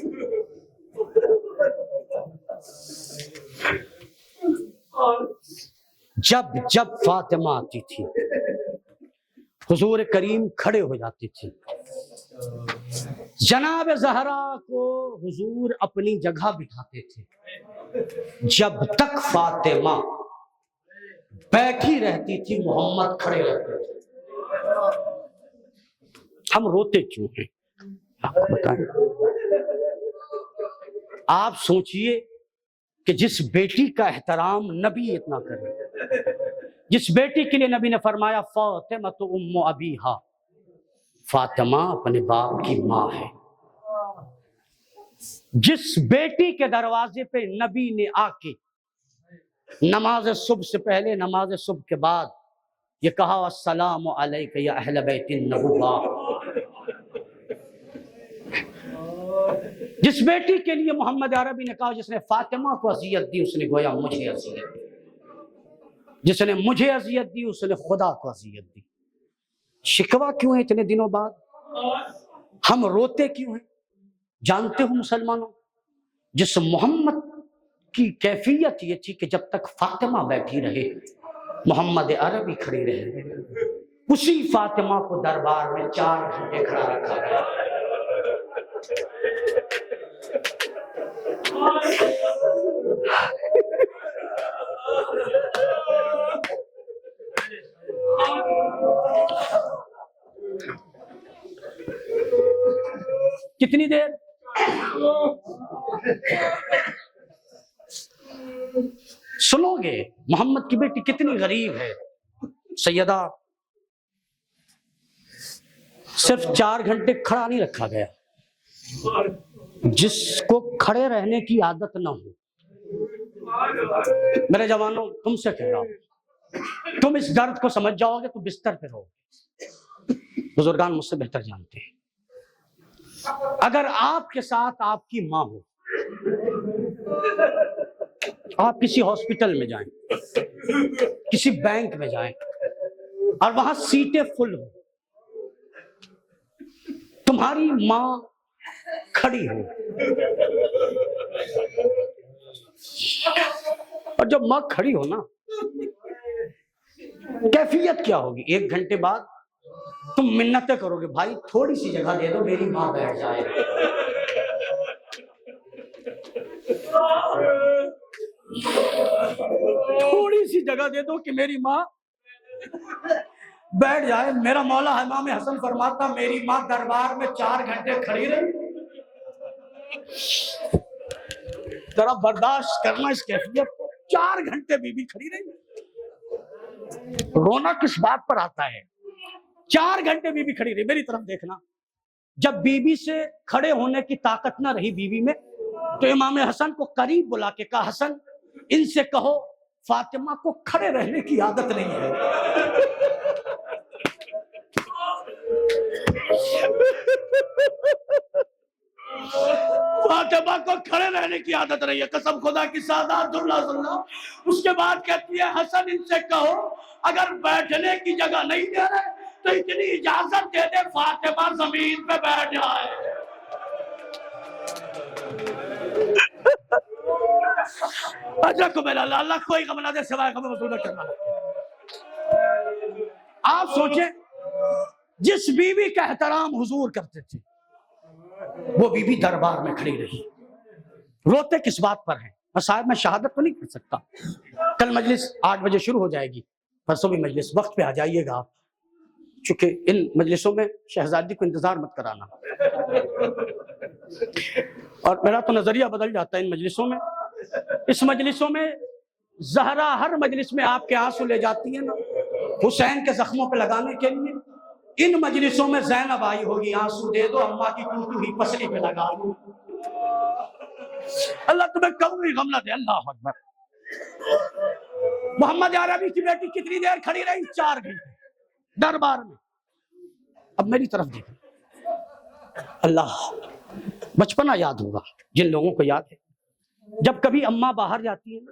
جب جب فاطمہ آتی تھی حضور کریم کھڑے ہو جاتے تھے، جناب زہرا کو حضور اپنی جگہ بٹھاتے تھے جب تک فاطمہ بیٹھی رہتی تھی محمد کھڑے رہتے تھے۔ ہم روتے کیوں ہیں آپ کو بتائیں؟ آپ سوچئے کہ جس بیٹی کا احترام نبی اتنا کرے، جس بیٹی کے لیے نبی نے فرمایا فاطمہ تو ام ابیہا، فاطمہ اپنے باپ کی ماں ہے، جس بیٹی کے دروازے پہ نبی نے آ کے نماز صبح سے پہلے نماز صبح کے بعد یہ کہا السلام علیک یا اہل بیت النبوہ، جس بیٹی کے لیے محمد عربی نے کہا جس نے فاطمہ کو اذیت دی اس نے گویا مجھے اذیت دی، جس نے مجھے اذیت دی اس نے خدا کو اذیت دی۔ شکوہ کیوں ہے اتنے دنوں بعد؟ ہم روتے کیوں ہیں؟ جانتے ہو مسلمانوں، جس محمد کی کیفیت یہ تھی کہ جب تک فاطمہ بیٹھی رہے محمد عربی کھڑی رہے، اسی فاطمہ کو دربار میں 4 گھنٹے کھڑا رکھا گیا۔ کتنی دیر؟ سنو گے محمد کی بیٹی کتنی غریب ہے سیدہ، صرف 4 گھنٹے کھڑا نہیں رکھا گیا، جس کو کھڑے رہنے کی عادت نہ ہو۔ میرے جوانوں تم سے کہہ رہا ہوں، تم اس درد کو سمجھ جاؤ گے تو بستر پہ رہو گے۔ بزرگان مجھ سے بہتر جانتے ہیں، اگر آپ کے ساتھ آپ کی ماں ہو، آپ کسی ہاسپٹل میں جائیں، کسی بینک میں جائیں اور وہاں سیٹیں فل ہو، تمہاری ماں کھڑی ہو، اور جب ماں کھڑی ہو نا کیفیت کیا ہوگی؟ 1 گھنٹے بعد تم منتیں کرو گے بھائی تھوڑی سی جگہ دے دو میری ماں بیٹھ جائے، تھوڑی سی جگہ دے دو کہ میری ماں بیٹھ جائے۔ میرا مولا امام حسن فرماتا میری ماں دربار میں 4 گھنٹے کھڑی رہی۔ ذرا برداشت کرنا اس کیفیت کو، 4 گھنٹے بی بی کھڑی رہی۔ رونا کس بات پر آتا ہے؟ 4 گھنٹے بی بی کھڑی رہی۔ میری طرف دیکھنا، جب بی بی سے کھڑے ہونے کی طاقت نہ رہی بی بی میں تو امام حسن کو قریب بلا کے کہا حسن ان سے کہو فاطمہ کو کھڑے رہنے کی عادت نہیں ہے۔ فاطمہ کو کھڑے رہنے کی عادت نہیں ہے، قسم خدا کی سادات اللہ۔ اس کے بعد کہتی ہے حسن ان سے کہو اگر بیٹھنے کی جگہ نہیں دے رہے تو اتنی اجازت دے دے فاطمہ زمین پہ بیٹھ جائے۔ اللہ کوئی غم نہ دے سوائے غم وصول کرنا۔ آپ سوچیں جس بیوی کا احترام حضور کرتے تھے وہ بیوی دربار میں کھڑی رہی۔ روتے کس بات پر ہیں؟ اور صاحب میں شہادت تو نہیں کر سکتا، کل مجلس 8 بجے شروع ہو جائے گی، پرسوں بھی مجلس، وقت پہ آ جائیے گا آپ، چونکہ ان مجلسوں میں شہزادی کو انتظار مت کرانا۔ اور میرا تو نظریہ بدل جاتا ہے ان مجلسوں میں۔ اس مجلسوں میں زہرا ہر مجلس میں آپ کے آنسو لے جاتی ہیں نا حسین کے زخموں پہ لگانے کے لیے، ان مجلسوں میں زینب آئی ہوگی آنسو دے دو اماں کی ٹوٹی ہوئی پسلی پہ لگا دو۔ اللہ تمہیں کبھی غم نہ دے۔ اللہ اکبر۔ محمد عربی کی بیٹی کتنی دیر کھڑی رہی؟ 4 گھنٹے دربار میں۔ اب میری طرف دیکھیں، اللہ بچپنا یاد ہوگا جن لوگوں کو یاد ہے، جب کبھی اماں باہر جاتی ہیں،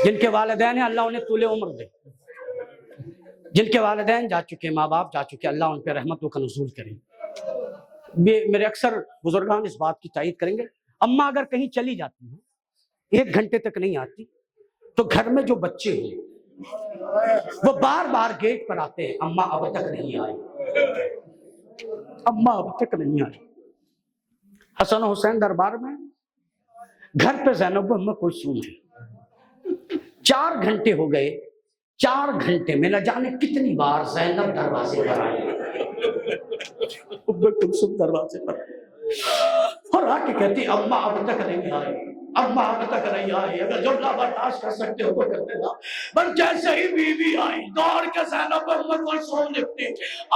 جن کے والدین ہیں اللہ انہیں طول عمر دے، جن کے والدین جا چکے، ماں باپ جا چکے، اللہ ان پہ رحمتوں کا نزول کرے۔ میرے اکثر بزرگان اس بات کی تائید کریں گے، اماں اگر کہیں چلی جاتی ہیں 1 گھنٹے تک نہیں آتی تو گھر میں جو بچے ہیں وہ بار بار گیٹ پر آتے ہیں اماں اب تک نہیں آئی۔ اماں اب تک نہیں آئی۔ حسن و حسین دربار میں، گھر پہ زینب و ام کلثوم ہے۔ 4 گھنٹے ہو گئے، 4 گھنٹے میں نہ جانے کتنی بار زینب دروازے پر آئی، ام کلثوم دروازے پر اور آ کے کہتی اماں اب تک نہیں آئی، اماں اب تک نہیں آئی، اگر جملہ برداشت کر سکتے ہو تو کر دینا۔ پر جیسے ہی بیوی آئی دوڑ کے زینب ام کلثوم لپٹی،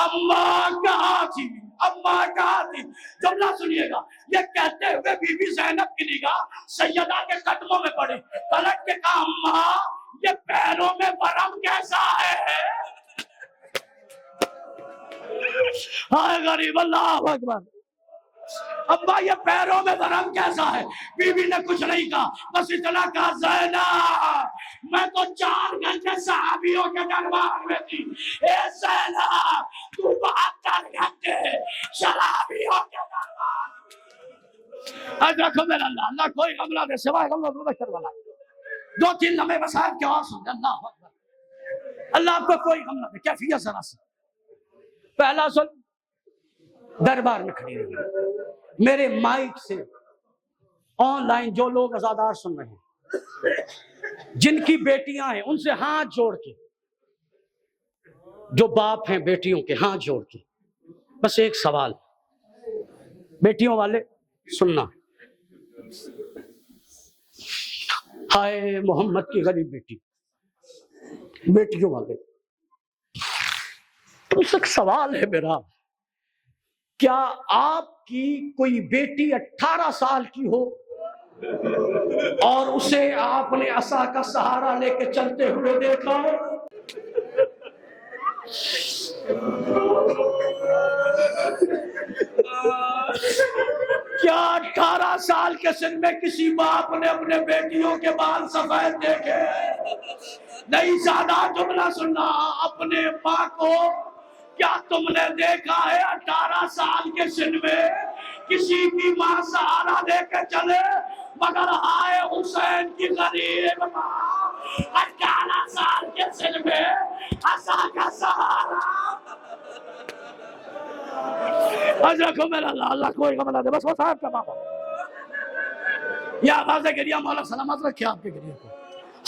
اماں کہاں تھی، اماں کہاں تھی؟ جملہ سنیے گا، یہ کہتے ہوئے بی بی زینب کی نگاہ سیدہ کے قدموں میں پڑی، پلٹ کے کہا اماں یہ پیروں میں ورم کیسا ہے؟ ہائے غریب، اللہ اکبر، ابا یہ پیروں میں ورم کیسا ہے؟ بی بی نے کچھ نہیں کہا، بس اتنا کہا زینب میں تو 4 گھنٹے صحابیوں کے دربار میں تھی، اے زینب تو 72 گھنٹے شرابیوں کے دربار میں۔ آج رکھو میرا اللہ، اللہ کوئی غم نہ دے سوائے غم و بشر والا۔ 2-3 لمحے مسائل کی آواز سن، اللہ اکبر، اللہ آپ کو کوئی غم نہ دے۔ کیفیت ذرا سی پہلا سن، دربار میں کھڑی رہی، میرے مائک سے آن لائن جو لوگ ازادار سن رہے ہیں، جن کی بیٹیاں ہیں ان سے ہاتھ جوڑ کے، جو باپ ہیں بیٹیوں کے، ہاتھ جوڑ کے بس ایک سوال، بیٹیوں والے سننا، ہائے محمد کی غریب بیٹی، بیٹیوں والے تم سے ایک سوال ہے میرا، کیا آپ کی کوئی بیٹی 18 سال کی ہو اور اسے آپ نے عصا کا سہارا لے کے چلتے ہوئے دیکھا ہو؟ کیا 18 سال کے سن میں کسی باپ نے اپنے بیٹیوں کے بال سفید دیکھے؟ نہیں، سادہ جملہ سننا، اپنے ماں کو کیا تم نے دیکھا ہے 18 سال کے سن میں کسی کی ماں سہارا دے کے چلے؟ مگر آئے حسین کی غریب ماں 18 سال کے سن میں عصا کا سہارا۔ آج رکھو میرا اللہ، اللہ کوئی غم نہ دے، بس وہ صاحب کا بابا یا آواز گریہ مولا سلامت رکھے آپ کے گریہ کو،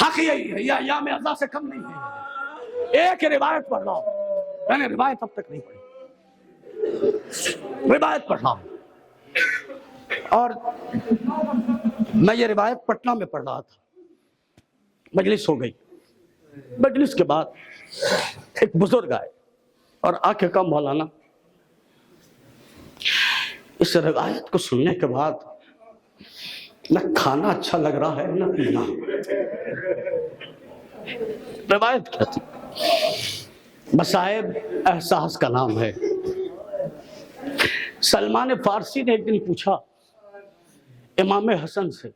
حق یہی ہے، یا میں اللہ سے کم نہیں ہے۔ ایک روایت پڑھ رہا ہوں، میں نے روایت اب تک نہیں پڑھی، روایت پڑھ رہا ہوں، اور میں یہ روایت پٹنہ میں پڑھ رہا تھا، مجلس ہو گئی، مجلس کے بعد ایک بزرگ آئے اور آ کے کہا مولانا اس روایت کو سننے کے بعد نہ کھانا اچھا لگ رہا ہے نہ پینا۔ روایت کیا تھی؟ مصائب احساس کا نام ہے۔ سلمان فارسی نے ایک دن پوچھا امام حسن سے،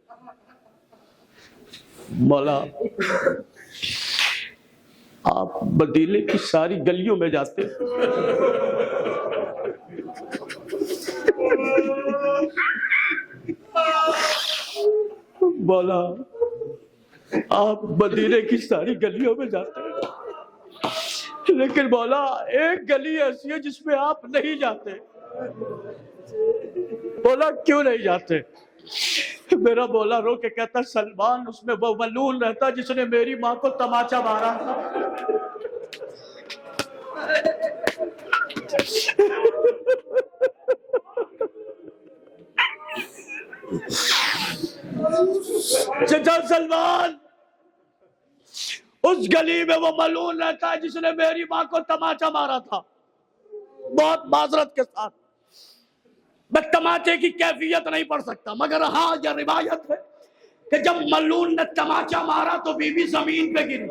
مولا آپ مدینے کی ساری گلیوں میں جاتے مولا آپ مدینے کی ساری گلیوں میں جاتے ہیں، لیکن مولا ایک گلی ایسی ہے جس میں آپ نہیں جاتے، مولا کیوں نہیں جاتے؟ میرا مولا رو کے کہتا سلمان اس میں وہ ملعون رہتا جس نے میری ماں کو تماچا مارا تھا۔ چچا سلمان اس گلی میں وہ ملعون رہتا ہے جس نے میری ماں کو تماچا مارا تھا۔ بہت معذرت کے ساتھ میں تماچے کی کیفیت نہیں پڑھ سکتا، مگر ہاں یہ روایت ہے کہ جب ملعون نے تماچا مارا تو بی بی زمین پہ گری،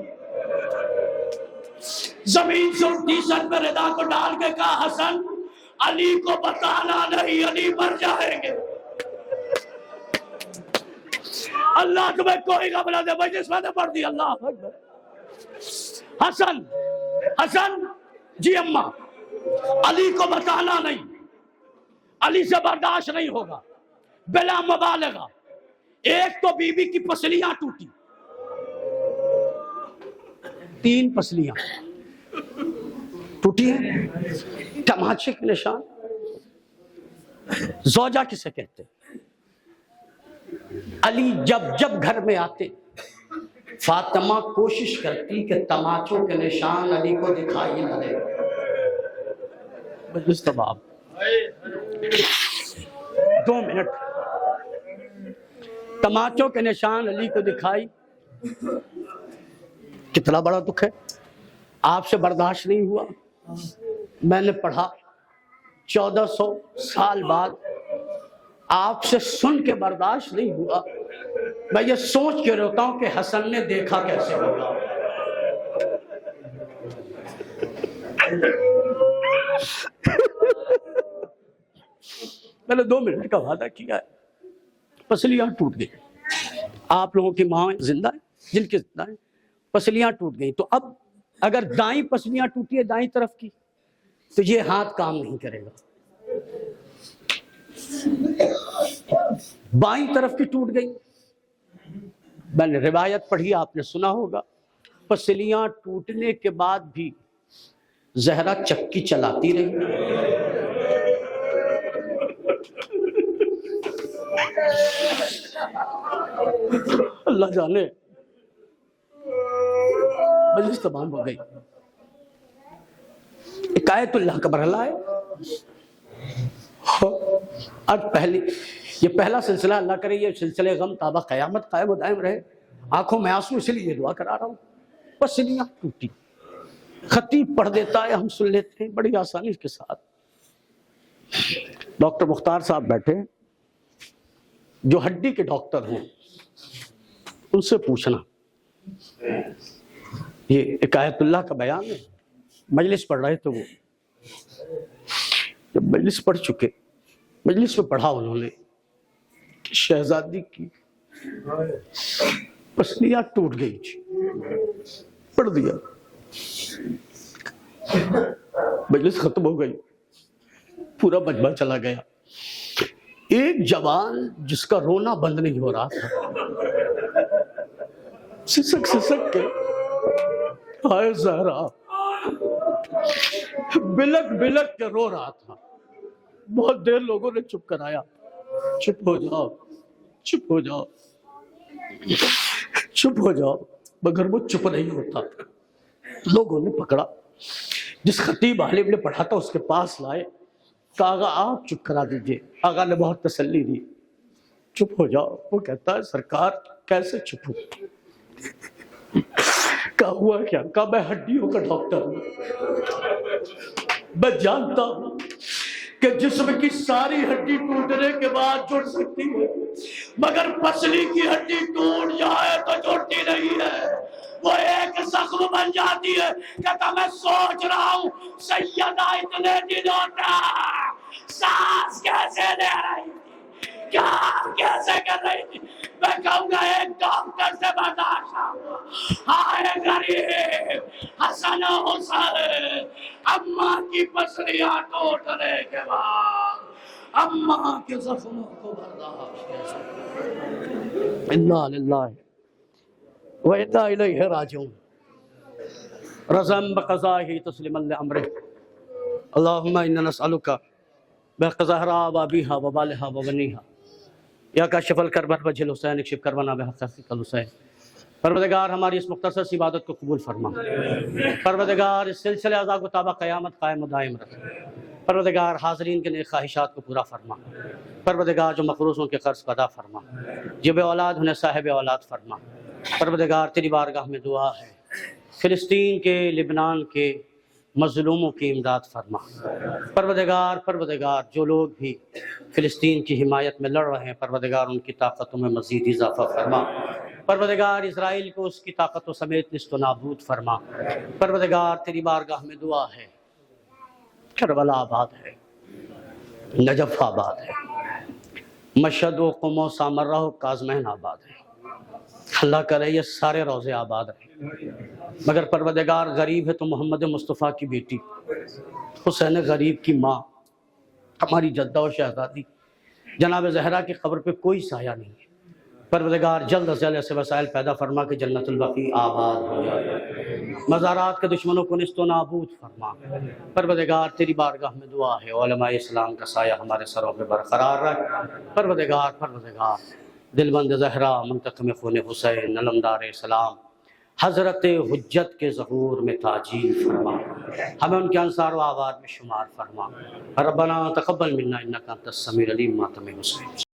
زمین سے اٹھی، سر پہ ردا کو ڈال کے کہا حسن علی کو بتانا نہیں، علی مر جائیں گے۔ اللہ تمہیں کوئی غم نہ دے، مجلس میں نے پڑھ دی، اللہ اکبر۔ حسن جی اماں علی کو بتانا نہیں، علی سے برداشت نہیں ہوگا، بلا مبالغہ۔ ایک تو بی بی کی پسلیاں ٹوٹی، 3 پسلیاں ٹوٹی ہیں، تماچے کے نشان۔ زوجہ کسے کہتے؟ علی جب جب گھر میں آتے فاطمہ کوشش کرتی کہ تماچوں کے نشان علی کو دکھائی نہ دے. مجلس تمام. 2 منٹ. تماچوں کے نشان علی کو دکھائی. کتنا بڑا دکھ ہے. آپ سے برداشت نہیں ہوا. میں نے پڑھا 1400 سال بعد آپ سے سن کے برداشت نہیں ہوا. میں یہ سوچ کے روتا ہوں کہ حسن نے دیکھا کیسے ہوگا. میں نے 2 منٹ کا وعدہ کیا ہے. پسلیاں ٹوٹ گئی. آپ لوگوں کی ماں زندہ ہیں، جن کی زندہ ہیں، پسلیاں ٹوٹ گئی. تو اب اگر دائیں پسلیاں ٹوٹی ہے دائیں طرف کی تو یہ ہاتھ کام نہیں کرے گا. بائیں طرف کی ٹوٹ گئی. میں نے روایت پڑھی، آپ نے سنا ہوگا، پسلیاں ٹوٹنے کے بعد بھی زہرا چکی چلاتی رہی. اللہ جانے. مجلس تمام ہو گئی. عقائد اللہ کا مرحلہ ہے. آج یہ پہلا سلسلہ، اللہ کرے یہ سلسلہ غم تابع قیامت قائم و دائم رہے. آنکھوں میں آنسو، اس لیے یہ دعا کرا رہا ہوں. پسلیاں ٹوٹی. خطیب پڑھ دیتا ہے، ہم سن لیتے ہیں بڑی آسانی کے ساتھ. ڈاکٹر مختار صاحب بیٹھے، جو ہڈی کے ڈاکٹر ہیں، ان سے پوچھنا. یہ عقائد اللہ کا بیان ہے. مجلس پڑھ رہے تو وہ جب مجلس پڑھ چکے، مجلس میں پڑھا انہوں نے کہ شہزادی کی پسلیاں ٹوٹ گئی تھی. پڑھ دیا. مجلس ختم ہو گئی. پورا مجمع چلا گیا. ایک جوان جس کا رونا بند نہیں ہو رہا تھا، سسک سسک کے ہائے زہرا بلک بلک کے رو رہا تھا. بہت دیر لوگوں نے چپ کرایا. چپ ہو جاؤ، چپ ہو جاؤ، چپ ہو جاؤ. مگر وہ چپ نہیں ہوتا. لوگوں نے پکڑا. جس خطیب عالم نے پڑھا تھا اس کے پاس لائے. کہا آغا آپ چپ کرا دیجئے. آغا نے بہت تسلی دی. چپ ہو جاؤ. وہ کہتا ہے سرکار کیسے چپ ہو؟ کہا ہوا کیا؟ کہا میں ہڈیوں کا ڈاکٹر ہوں. میں جانتا ہوں کہ جسم کی ساری ہڈی ٹوٹنے کے بعد جڑ سکتی ہے، مگر پسلی کی ہڈی ٹوٹ جائے تو جڑتی نہیں ہے. وہ ایک زخم بن جاتی ہے. کہتا میں سوچ رہا ہوں سیدہ اتنے دنوں تک سانس کیسے لے رہی تھی، کیا کیسے کر رہی تھی. میں کہوں گا ایک ڈاکٹر سے برداشت ہوا. ہائے غریب حسن و حسین، اماں کی پسلیاں ٹوٹنے کے بعد اماں کے زخموں کو برداشت کیسے. انا للہ وَإِنَّا إِلَيْهِ رَاجِعُونَ. رَضًا بِقَضَائِهِ تَسْلِيمًا لِأَمْرِهِ. اللهم إِنَّا نَسْأَلُكَ بِقَضَاءِ وَأَبِيهَا وَبَالِهَا وَبَنِيهَا يَا كَاشِفَ الْكَرْبِ وَجْهِ الْحُسَيْنِ اكشف كربنا بحق الحسین. پروردگار ہماری اس مختصر سی عبادت کو قبول فرما. پروردگار اس سلسلے اعضاء کو تابع قیامت قائم و دائم رکھ. پروردگار حاضرین کے نیک خواہشات کو پورا فرما. پروردگار جو مقروضوں کے قرض کو ادا فرما. جو بے اولاد انہیں صاحب اولاد فرما. پروردگار تیری بارگاہ میں دعا ہے فلسطین کے، لبنان کے مظلوموں کی امداد فرما. پروردگار جو لوگ بھی فلسطین کی حمایت میں لڑ رہے ہیں، پروردگار ان کی طاقتوں میں مزید اضافہ فرما. پروردگار اسرائیل کو اس کی طاقتوں سمیت نیست و نابود فرما. پروردگار تیری بارگاہ میں دعا ہے کربلا آباد ہے، نجف آباد ہے، مشہد و قم و سامرہ و کاظمین آباد ہے. اللہ کرے یہ سارے روزے آباد رہیں. مگر پروردگار غریب ہے تو محمد مصطفیٰ کی بیٹی حسین غریب کی ماں ہماری جدہ و شہزادی جناب زہرا کی قبر پہ کوئی سایہ نہیں ہے. پروردگار جلد از جلد ایسے وسائل پیدا فرما کہ جنت البقیع آباد ہو جائے، مزارات کے دشمنوں کو نست و نابود فرما۔ پروردگار تیری بارگاہ میں دعا ہے علماء اسلام کا سایہ ہمارے سروں پہ برقرار رکھ۔ پروردگار دل بند زہرا، منتقم خون حسین، علمدار اسلام، حضرت حجت کے ظہور میں تاجیل فرما، ہمیں ان کے انصار و آباد میں شمار فرما۔ ربنا تقبل منا انک انت السمیع العلیم ماتم حسین۔